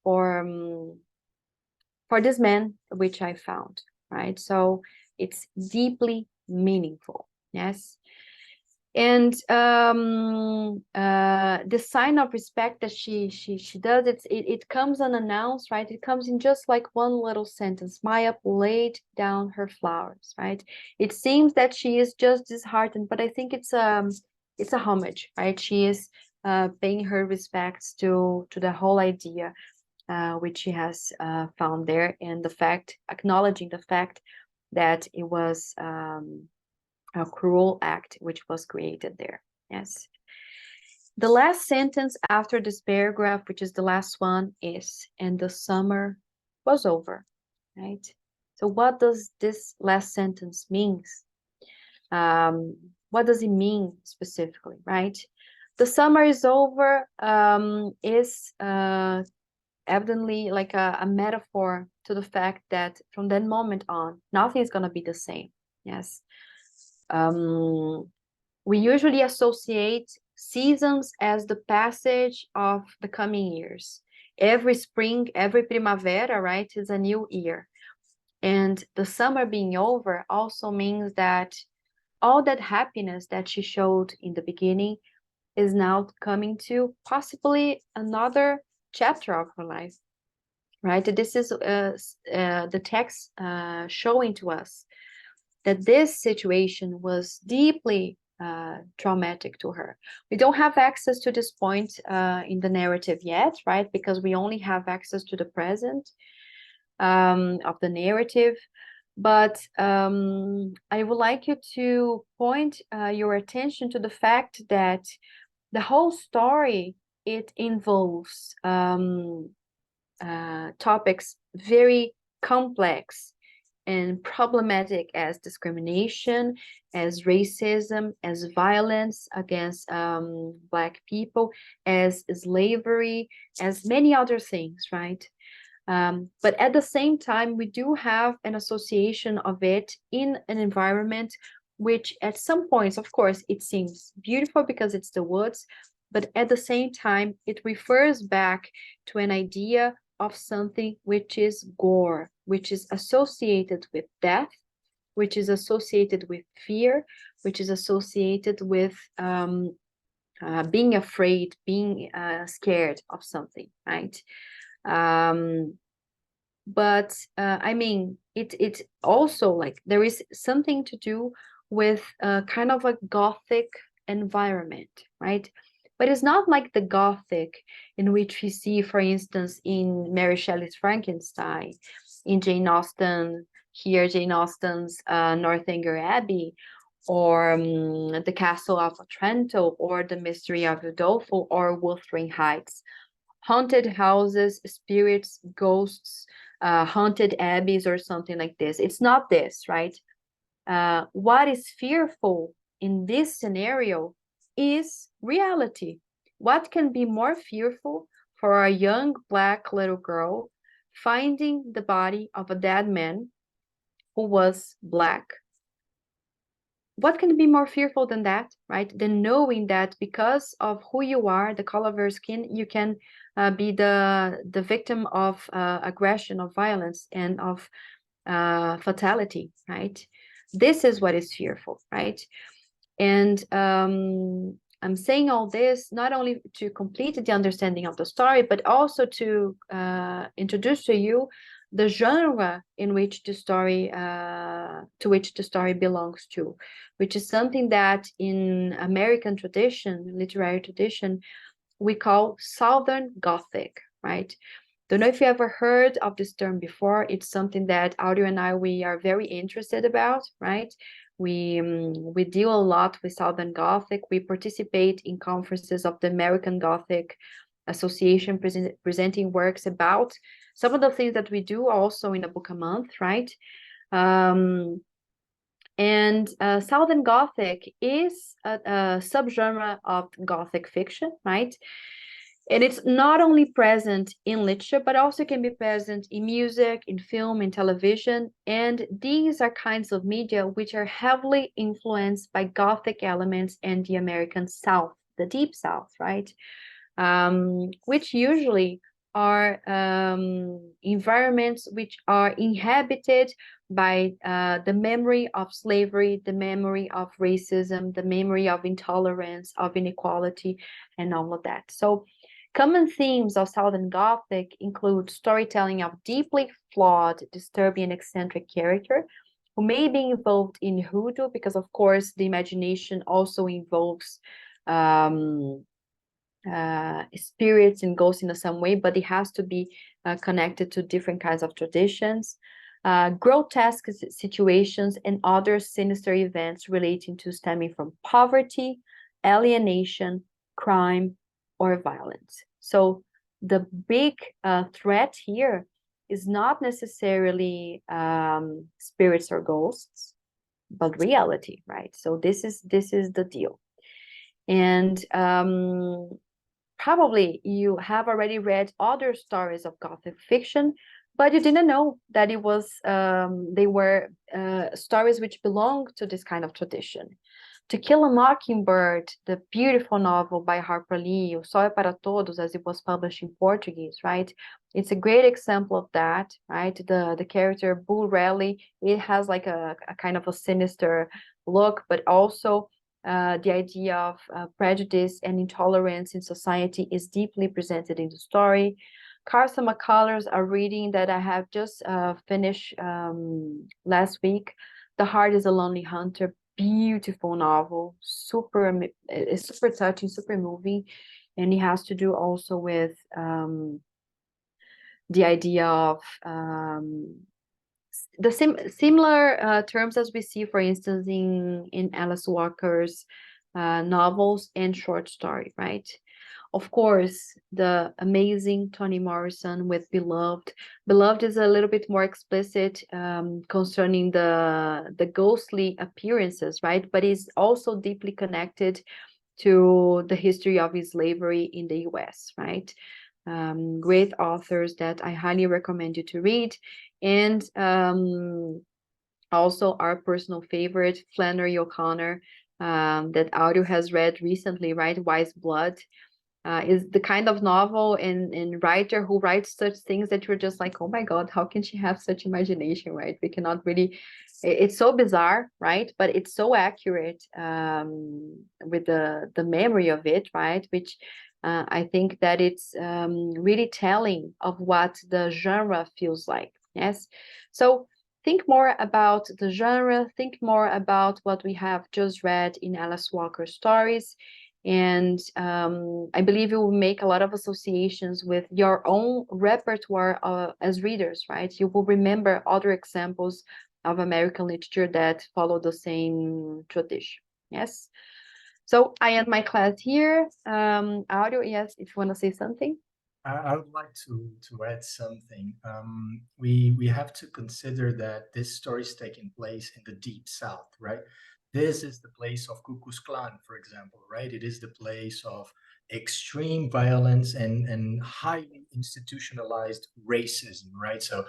for this man which I found, right? So it's deeply meaningful. Yes. And the sign of respect that she does, it comes unannounced, right? It comes in just like one little sentence. Maya laid down her flowers, right? It seems that she is just disheartened, but I think it's a homage, right? She is paying her respects to the whole idea which she has found there, and the fact, acknowledging the fact that it was a cruel act which was created there. Yes. The last sentence after this paragraph, which is the last one, is, and the summer was over, right? So what does this last sentence mean? What does it mean specifically, right? The summer is over is evidently like a metaphor to the fact that from that moment on, nothing is going to be the same. Yes. We usually associate seasons as the passage of the coming years. Every spring, every primavera, right, is a new year. And the summer being over also means that all that happiness that she showed in the beginning is now coming to possibly another chapter of her life, right? This is the text showing to us that this situation was deeply traumatic to her. We don't have access to this point in the narrative yet, right? Because we only have access to the present of the narrative. But I would like you to point your attention to the fact that the whole story, it involves topics very complex and problematic, as discrimination, as racism, as violence against Black people, as slavery, as many other things, right? But at the same time, we do have an association of it in an environment which at some points, of course, it seems beautiful because it's the woods, but at the same time, it refers back to an idea of something which is gore, which is associated with death, which is associated with fear, which is associated with being afraid, being scared of something, right? But I mean, it also, like, there is something to do with kind of a Gothic environment, right? But it's not like the Gothic in which we see, for instance, in Mary Shelley's Frankenstein, in Jane Austen's Northanger Abbey, or the Castle of Otranto, or the Mystery of Udolpho, or Wuthering Heights. Haunted houses, spirits, ghosts, haunted abbeys, or something like this. It's not this, right? What is fearful in this scenario is reality. What can be more fearful for a young Black little girl finding the body of a dead man who was Black? What can be more fearful than that, right? Than knowing that because of who you are, the color of your skin, you can be the victim of aggression, of violence, and of fatality, right? This is what is fearful, right? And I'm saying all this not only to complete the understanding of the story, but also to introduce to you the genre in which the story to which the story belongs to, which is something that in American tradition, literary tradition, we call Southern Gothic, right? Don't know if you ever heard of this term before. It's something that Audio and I, we are very interested about, right? We deal a lot with Southern Gothic. We participate in conferences of the American Gothic Association, presenting works about some of the things that we do also in a book a month, right? And Southern Gothic is a subgenre of Gothic fiction, right? And it's not only present in literature, but also can be present in music, in film, in television. And these are kinds of media which are heavily influenced by Gothic elements and the American South, the Deep South, right? Which usually are environments which are inhabited by the memory of slavery, the memory of racism, the memory of intolerance, of inequality, and all of that. So common themes of Southern Gothic include storytelling of deeply flawed, disturbing, and eccentric character who may be involved in hoodoo, because of course the imagination also involves spirits and ghosts in some way, but it has to be connected to different kinds of traditions. Grotesque situations and other sinister events relating to stemming from poverty, alienation, crime, or violence. So the big threat here is not necessarily spirits or ghosts, but reality, right? So this is the deal. And probably you have already read other stories of Gothic fiction, but you didn't know that it was they were stories which belong to this kind of tradition. To Kill a Mockingbird, the beautiful novel by Harper Lee, O Sol é para Todos, as it was published in Portuguese, right? It's a great example of that, right? The character Boo Raleigh, it has like a kind of a sinister look, but also the idea of prejudice and intolerance in society is deeply presented in the story. Carson McCullers, a reading that I have just finished last week, The Heart is a Lonely Hunter, beautiful novel, it's super touching, super moving, and it has to do also with the idea of the similar terms as we see, for instance, in Alice Walker's novels and short story, right? Of course, the amazing Toni Morrison with Beloved. Beloved is a little bit more explicit concerning the ghostly appearances, right? But is also deeply connected to the history of slavery in the US, right? Great authors that I highly recommend you to read. And also our personal favorite, Flannery O'Connor, that Audio has read recently, right? Wise Blood. Is the kind of novel and writer who writes such things that you're just like, oh my God, how can she have such imagination, right? We cannot really, it's so bizarre, right? But it's so accurate with the memory of it, right? Which I think that it's really telling of what the genre feels like, yes? So think more about the genre, think more about what we have just read in Alice Walker stories. And I believe you will make a lot of associations with your own repertoire as readers, right? You will remember other examples of American literature that follow the same tradition, yes? So I end my class here. Audio, yes, if you want to say something. I would like to add something. We have to consider that this story is taking place in the Deep South, right? This is the place of Ku Klux Klan, for example, right? It is the place of extreme violence and highly institutionalized racism, right? So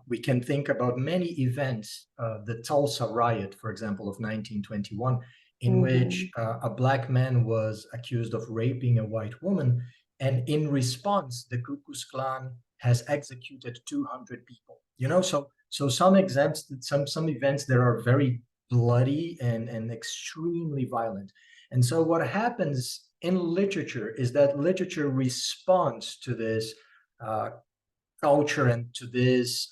we can think about many events, the Tulsa riot, for example, of 1921, in which a black man was accused of raping a white woman. And in response, the Ku Klux Klan has executed 200 people. You know, so So some events that are very bloody and extremely violent. And so what happens in literature is that literature responds to this uh, culture and to this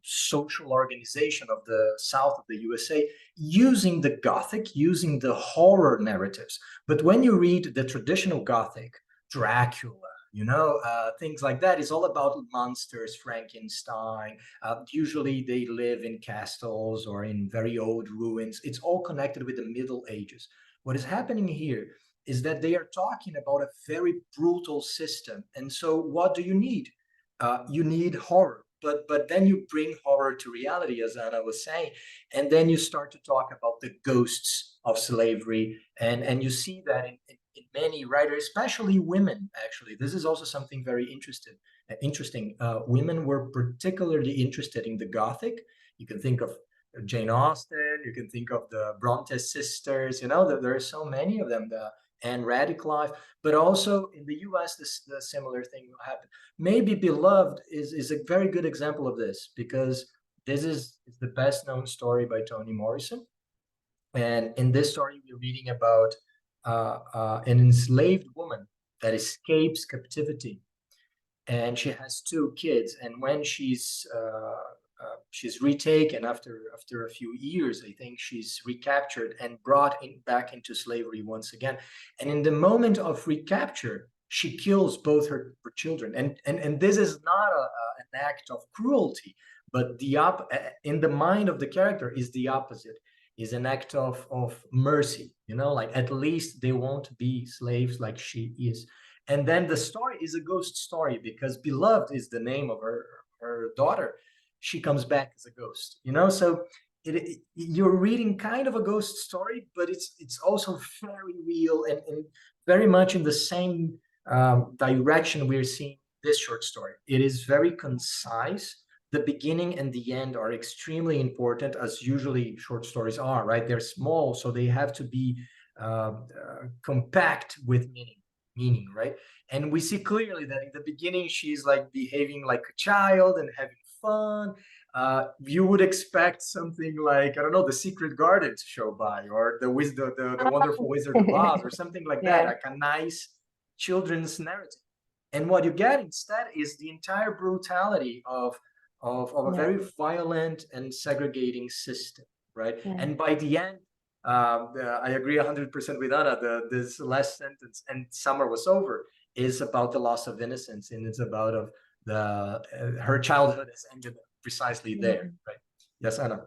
social organization of the South of the USA using the Gothic, using the horror narratives. But when you read the traditional Gothic, Dracula, things like that is all about monsters, Frankenstein. Usually they live in castles or in very old ruins. It's all connected with the Middle Ages. What is happening here is that they are talking about a very brutal system. And so what do you need? You need horror. But then you bring horror to reality, as Anna was saying, and then you start to talk about the ghosts of slavery, and you see that in many writers, especially women. Actually, this is also something very interesting. Women were particularly interested in the Gothic. You can think of Jane Austen. You can think of the Bronte sisters. There are so many of them. And Radcliffe, but also in the U.S., the similar thing happened. Maybe Beloved is a very good example of this, because this is the best known story by Toni Morrison. And in this story, we're reading about an enslaved woman that escapes captivity, and she has two kids. And when she's retaken after a few years, I think she's recaptured and brought back into slavery once again. And in the moment of recapture, she kills both her children. And this is not an act of cruelty, but in the mind of the character is the opposite, is an act of mercy. Like, at least they won't be slaves like she is. And then the story is a ghost story, because Beloved is the name of her daughter. She comes back as a ghost. So you're reading kind of a ghost story, but it's also very real, and very much in the same direction we're seeing this short story. It is very concise. The beginning and the end are extremely important, as usually short stories are, right? They're small, so they have to be compact with meaning, right? And we see clearly that in the beginning, she's like behaving like a child and having fun. You would expect something like, I don't know, The Secret Garden to show by, or the Wonderful Wizard of Oz, or something like that, Yeah, like a nice children's narrative. And what you get instead is the entire brutality of a yeah, very violent and segregating system, right? yeah, And by the end, I agree 100% with Anna. This last sentence, "and summer was over," is about the loss of innocence, and it's about her childhood has ended precisely there, mhm. right? Yes, Anna.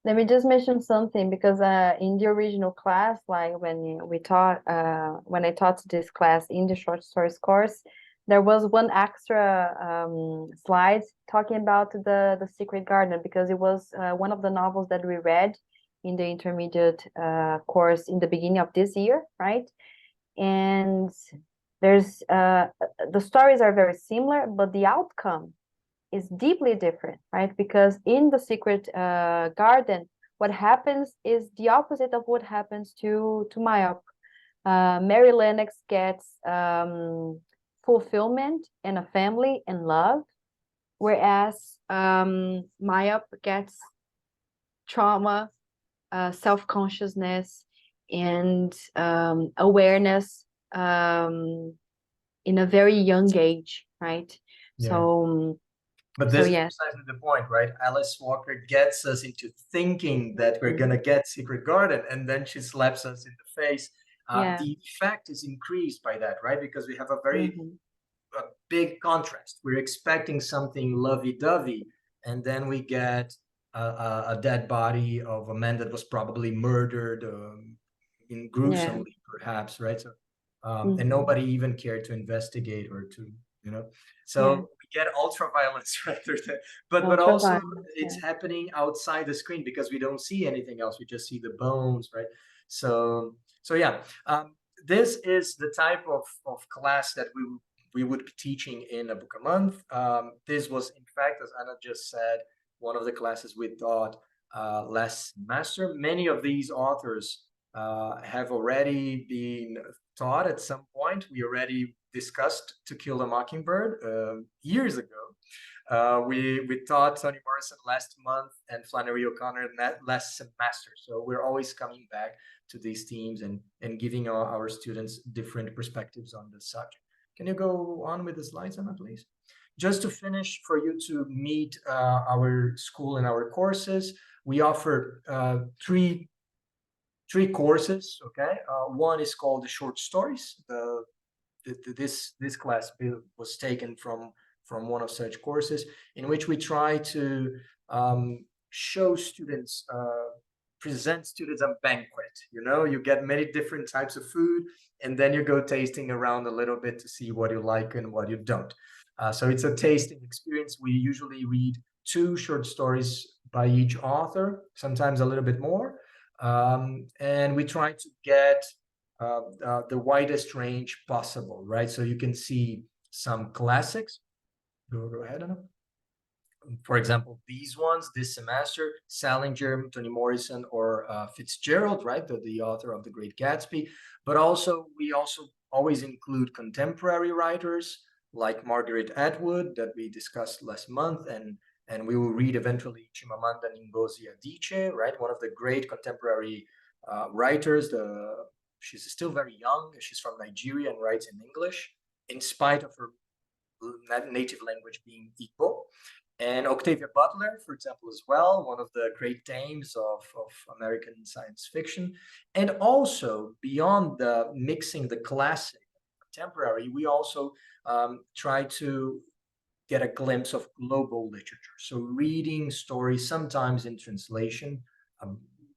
Let me just mention something, because in the original class, like when I taught this class in the short stories course, there was one extra slide talking about the Secret Garden, because it was one of the novels that we read in the intermediate course in the beginning of this year, right? And there's the stories are very similar, but the outcome is deeply different, right? Because in the Secret Garden, what happens is the opposite of what happens to Mayop. Mary Lennox gets fulfillment and a family and love, whereas Mayop gets trauma, self-consciousness, and awareness in a very young age, right? Yeah. But So this is yes, precisely the point, right? Alice Walker gets us into thinking that we're mhm, gonna get Secret Garden, and then she slaps us in the face. yeah, The effect is increased by that, right? Because we have a very mhm, big contrast. We're expecting something lovey-dovey, and then we get a dead body of a man that was probably murdered, in yeah, gruesomely, perhaps, right? So, and mhm, nobody even cared to investigate or to, you know. yeah, So we get ultra violence rather than, but ultra also violence, it's yeah, happening outside the screen, because we don't see anything else. We just see the bones, right? So yeah. This is the type of class that we would be teaching in a book a month. This was, in fact, as Anna just said, one of the classes we taught last semester. Many of these authors have already been taught at some point. We already discussed To Kill a Mockingbird years ago. We taught Toni Morrison last month and Flannery O'Connor last semester. So we're always coming back to these themes and giving our students different perspectives on the subject. Can you go on with the slides, Anna, please? Just to finish, for you to meet our school and our courses, we offer three courses. Okay, one is called the short stories. This class was taken from one of such courses, in which we try to show students, present students a banquet. You get many different types of food, and then you go tasting around a little bit to see what you like and what you don't. So it's a tasting experience. We usually read 2 short stories by each author, sometimes a little bit more. And we try to get the widest range possible, right? So you can see some classics. Go ahead, Anna. For example, these ones this semester, Salinger, Toni Morrison, or Fitzgerald, right? The author of The Great Gatsby. But also, we always include contemporary writers like Margaret Atwood that we discussed last month, and we will read eventually Chimamanda Ngozi Adichie, right? One of the great contemporary writers. She's still very young. She's from Nigeria and writes in English, in spite of her native language being Igbo. And Octavia Butler, for example, as well, one of the great dames of American science fiction. And also, beyond the mixing the classic and contemporary, we also try to get a glimpse of global literature. So reading stories, sometimes in translation,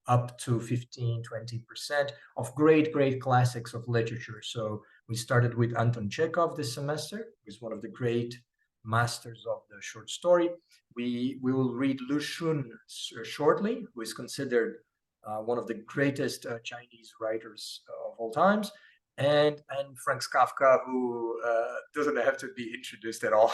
up to 15, 20% of great classics of literature. So we started with Anton Chekhov this semester, who's one of the great masters of the short story. We will read Lu Xun shortly, who is considered one of the greatest Chinese writers of all times, and Franz Kafka, who doesn't have to be introduced at all.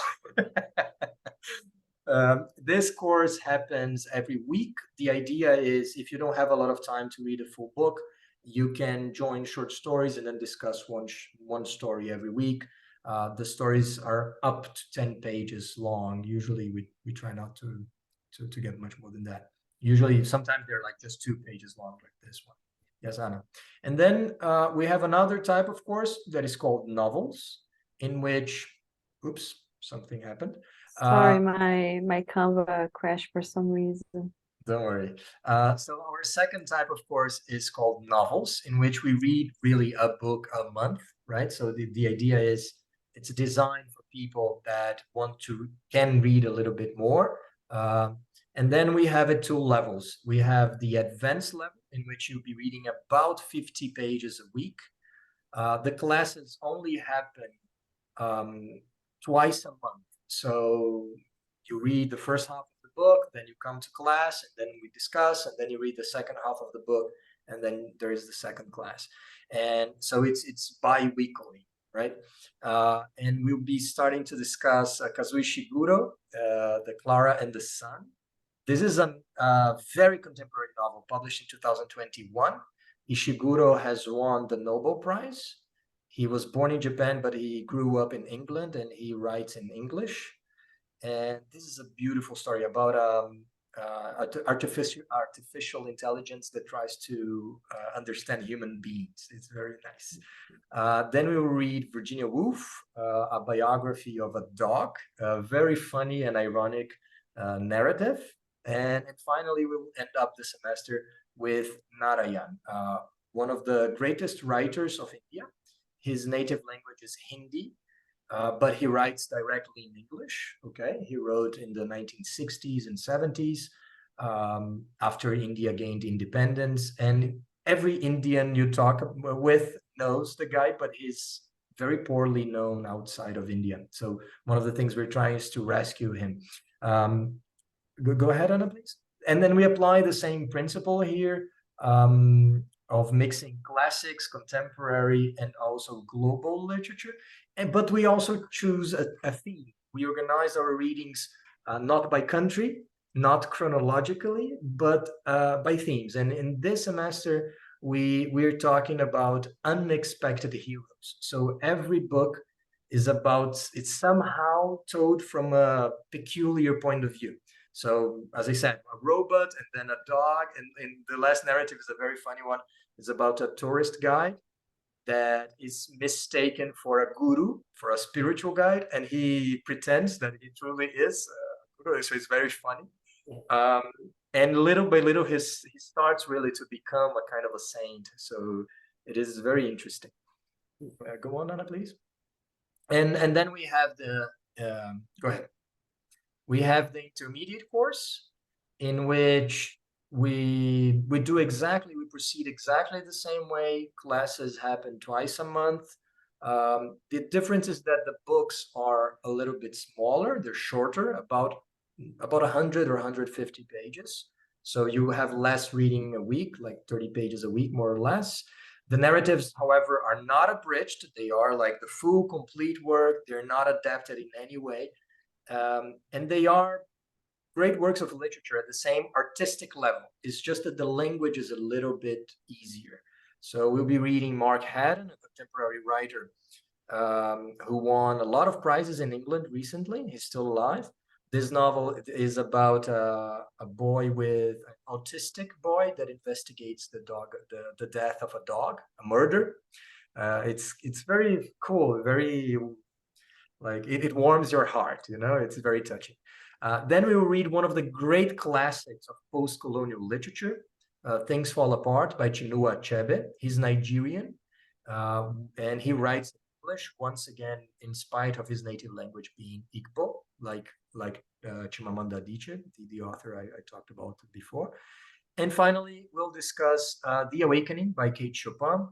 This course happens every week. The idea is, if you don't have a lot of time to read a full book, you can join short stories and then discuss one story every week. The stories are up to 10 pages long. Usually we try not to get much more than that. Usually, sometimes they're like just 2 pages long, like this one. Yes, Anna. And then we have another type of course that is called novels, in which, oops, something happened. Sorry, my Canva crashed for some reason. Don't worry. So our second type of course is called novels, in which we read really a book a month, right? So the idea is it's designed for people that can read a little bit more. And then we have it 2 levels. We have the advanced level, in which you'll be reading about 50 pages a week. The classes only happen twice a month. So you read the first half of the book, then you come to class, and then we discuss, and then you read the second half of the book, and then there is the second class. And so it's bi-weekly, right? And we'll be starting to discuss Kazuo Ishiguro, The Clara and the Sun. This is a very contemporary novel published in 2021. Ishiguro has won the Nobel Prize. He was born in Japan, but he grew up in England, and he writes in English. And this is a beautiful story about artificial intelligence that tries to understand human beings. It's very nice. Then we will read Virginia Woolf, a biography of a dog, a very funny and ironic narrative. And finally, we'll end up the semester with Narayan, one of the greatest writers of India. His native language is Hindi, but he writes directly in English. Okay, he wrote in the 1960s and 70s after India gained independence. And every Indian you talk with knows the guy, but he's very poorly known outside of India. So one of the things we're trying is to rescue him. Go ahead, Anna, please. And then we apply the same principle here of mixing classics, contemporary, and also global literature. But we also choose a theme. We organize our readings not by country, not chronologically, but by themes. And in this semester, we're talking about unexpected heroes. So every book is about, it's somehow told from a peculiar point of view. So, as I said, a robot and then a dog. And the last narrative is a very funny one. It's about a tourist guide that is mistaken for a guru, for a spiritual guide, and he pretends that he truly is a guru. So it's very funny. And little by little, he starts really to become a kind of a saint. So it is very interesting. Go on, Anna, please. And then we have the go ahead. We have the intermediate course, in which we proceed exactly the same way. Classes happen twice a month. The difference is that the books are a little bit smaller. They're shorter, about 100 or 150 pages. So you have less reading a week, like 30 pages a week, more or less. The narratives, however, are not abridged. They are like the full, complete work. They're not adapted in any way. And they are great works of literature at the same artistic level. It's just that the language is a little bit easier. So we'll be reading Mark Haddon, a contemporary writer who won a lot of prizes in England recently. He's still alive. This novel is about a boy with an autistic boy that investigates the death of a dog, a murder. It's very cool, very like it warms your heart, you know. It's very touching. Then we will read one of the great classics of post-colonial literature, Things Fall Apart by Chinua Achebe. He's Nigerian, and he writes English, once again, in spite of his native language being Igbo, like Chimamanda Adichie, the author I talked about before. And finally, we'll discuss The Awakening by Kate Chopin,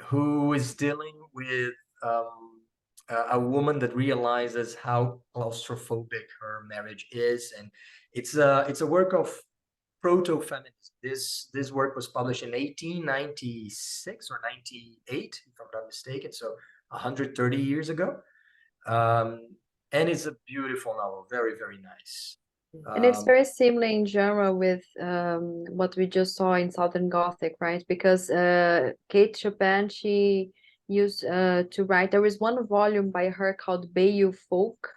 who is dealing with a woman that realizes how claustrophobic her marriage is. And it's a work of proto-feminism. This work was published in 1896 or 98, if I'm not mistaken, so 130 years ago. And it's a beautiful novel, very, very nice. And it's very similar in genre with what we just saw in Southern Gothic, right? Because Kate Chopin, she used to write, there is one volume by her called Bayou Folk,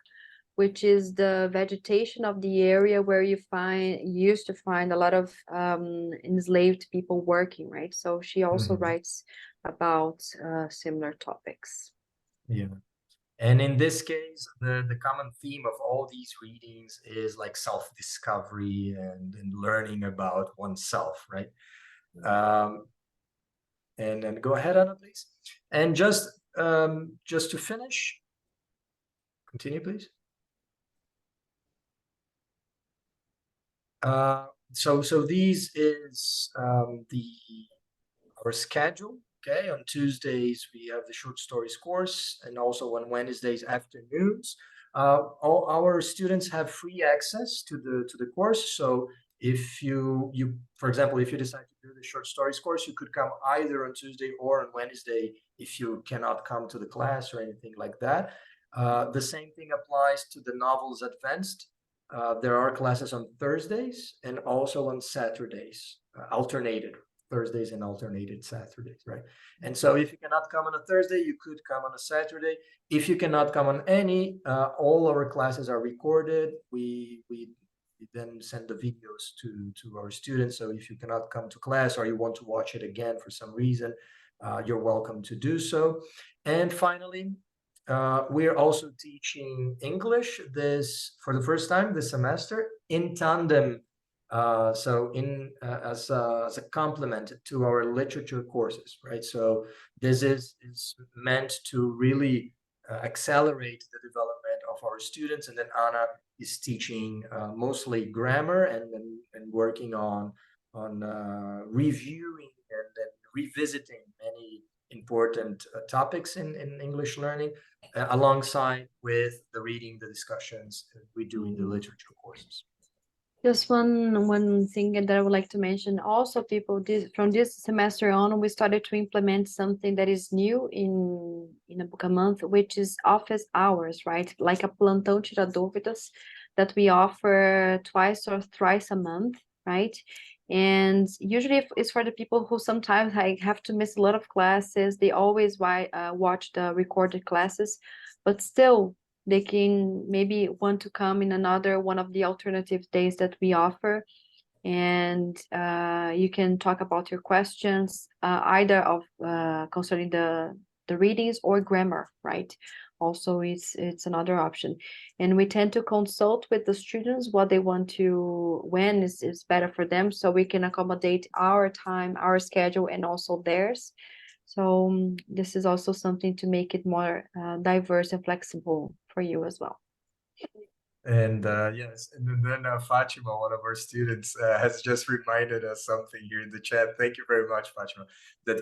which is the vegetation of the area where you used to find a lot of enslaved people working, right? So she also writes about similar topics. Yeah. And in this case, the common theme of all these readings is like self-discovery and learning about oneself, right? And then go ahead, Anna, please. And just to finish, continue, please. So these is our schedule. Okay, on Tuesdays we have the short stories course, and also on Wednesdays afternoons. All our students have free access to the course. So if you for example, if you decide to do the short stories course, you could come either on Tuesday or on Wednesday if you cannot come to the class or anything like that. The same thing applies to the novels advanced. There are classes on Thursdays and also on Saturdays, alternated Thursdays and alternated Saturdays, right? And so if you cannot come on a Thursday, you could come on a Saturday. If you cannot come on any, all our classes are recorded. We then send the videos to our students. So if you cannot come to class or you want to watch it again for some reason, you're welcome to do so. And finally, we're also teaching English for the first time this semester in tandem. So as a complement to our literature courses, right? So this is meant to really accelerate the development of our students. And then Anna is teaching mostly grammar and working on reviewing and then revisiting many important topics in English learning, alongside with the reading, the discussions we do in the literature courses. Just one thing that I would like to mention. Also, people, from this semester on, we started to implement something that is new in a book a month, which is office hours, right? Like a plantão tira dúvidas that we offer twice or thrice a month, right? And usually it's for the people who sometimes have to miss a lot of classes. They always watch the recorded classes, but still they can maybe want to come in another one of the alternative days that we offer. And you can talk about your questions, either of concerning the readings or grammar, right? Also, it's another option. And we tend to consult with the students what they want to, when is better for them, so we can accommodate our time, our schedule, and also theirs. So this is also something to make it more diverse and flexible for you as well. And yes, and then Fatima, one of our students, has just reminded us something here in the chat. Thank you very much, Fatima. That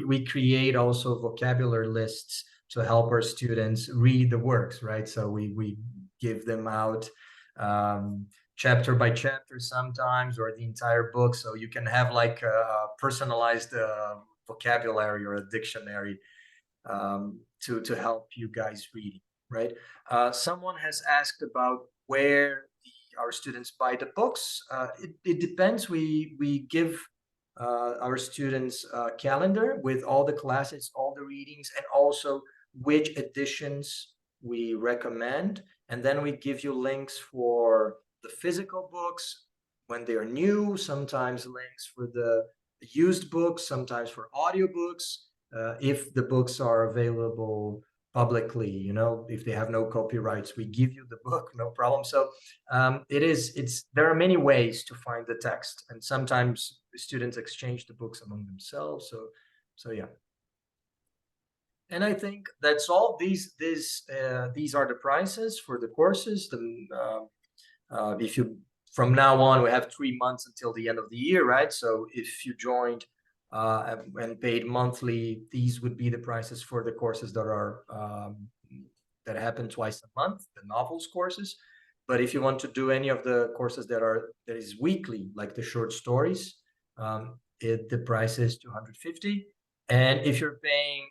we create also vocabulary lists to help our students read the works, right? So we give them out chapter by chapter sometimes, or the entire book, so you can have like a personalized vocabulary or a dictionary to help you guys reading, right? Someone has asked about where our students buy the books. It depends. We give our students a calendar with all the classes, all the readings, and also which editions we recommend. And then we give you links for the physical books when they are new, sometimes links for the used books, sometimes for audiobooks, if the books are available publicly, you know, if they have no copyrights, we give you the book, no problem. So there are many ways to find the text, and sometimes students exchange the books among themselves. So yeah. And I think that's all. These are the prices for the courses. If you, from now on, we have 3 months until the end of the year, right? So if you joined and paid monthly, these would be the prices for the courses that are that happen twice a month, the novels courses. But if you want to do any of the courses that is weekly, like the short stories, the price is 250. And if you're paying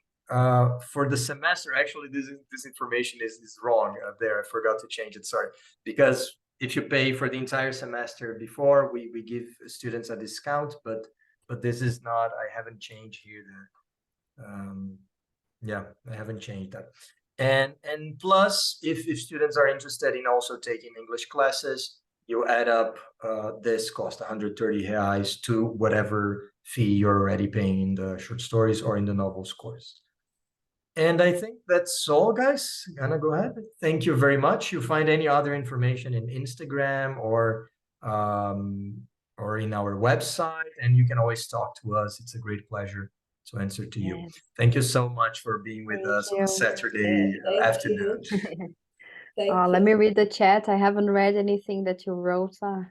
for the semester, actually this information is wrong there. I forgot to change it, sorry. Because if you pay for the entire semester before, we give students a discount, but this is not, I haven't changed here yeah, I haven't changed that. And plus, if students are interested in also taking English classes, you add up this cost 130 reais to whatever fee you're already paying in the short stories or in the novels course. And I think that's all, guys. Anna, go ahead. Thank you very much. You find any other information in Instagram or in our website, and you can always talk to us. It's a great pleasure to answer to you. Yes. Thank you so much for being with us on Saturday afternoon. Let me read the chat. I haven't read anything that you wrote. Sorry.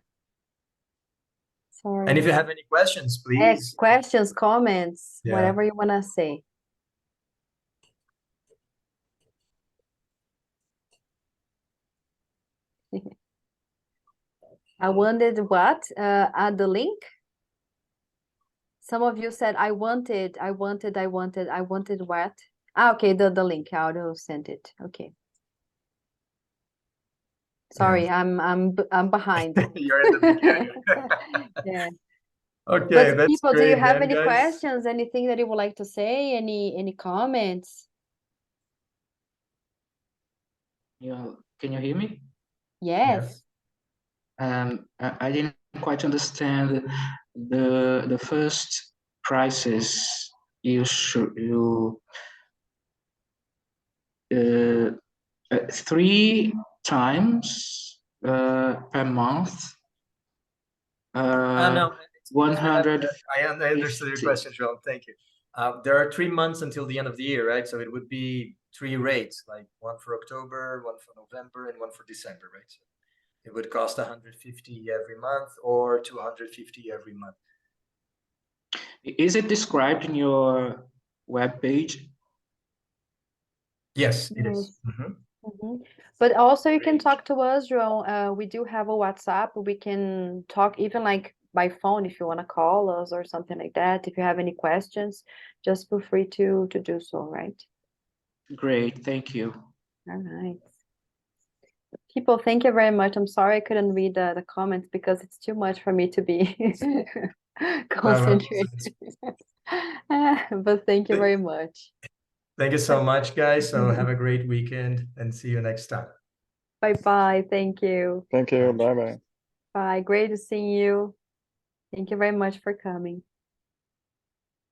And if you have any questions, please. Questions, comments, whatever you want to say. I wanted what? Add the link? Some of you said I wanted what? Okay, the link. I will send it. Okay. Sorry, I'm behind. You're in the beginning. Yeah. Okay, but that's people, great, do you have then, any guys. questions? Anything that you would like to say? Any comments? Yeah, can you hear me? Yes. I didn't quite understand the first prices you 3 times per month. No, 100. I understood your question, João. Thank you. There are 3 months until the end of the year, right? So it would be 3 rates, like one for October, one for November, and one for December, right? So it would cost 150 every month or 250 every month. Is it described in your web page? Yes, it is. But also you can talk to us, João. We do have a WhatsApp. We can talk even like by phone if you want to call us or something like that. If you have any questions, just feel free to do so, right? Great, thank you. All right. People, thank you very much. I'm sorry I couldn't read the comments because it's too much for me to be concentrated. But thank you very much. Thank you so much, guys. So have a great weekend and see you next time. Bye-bye. Thank you. Thank you. Bye bye. Bye. Great to see you. Thank you very much for coming.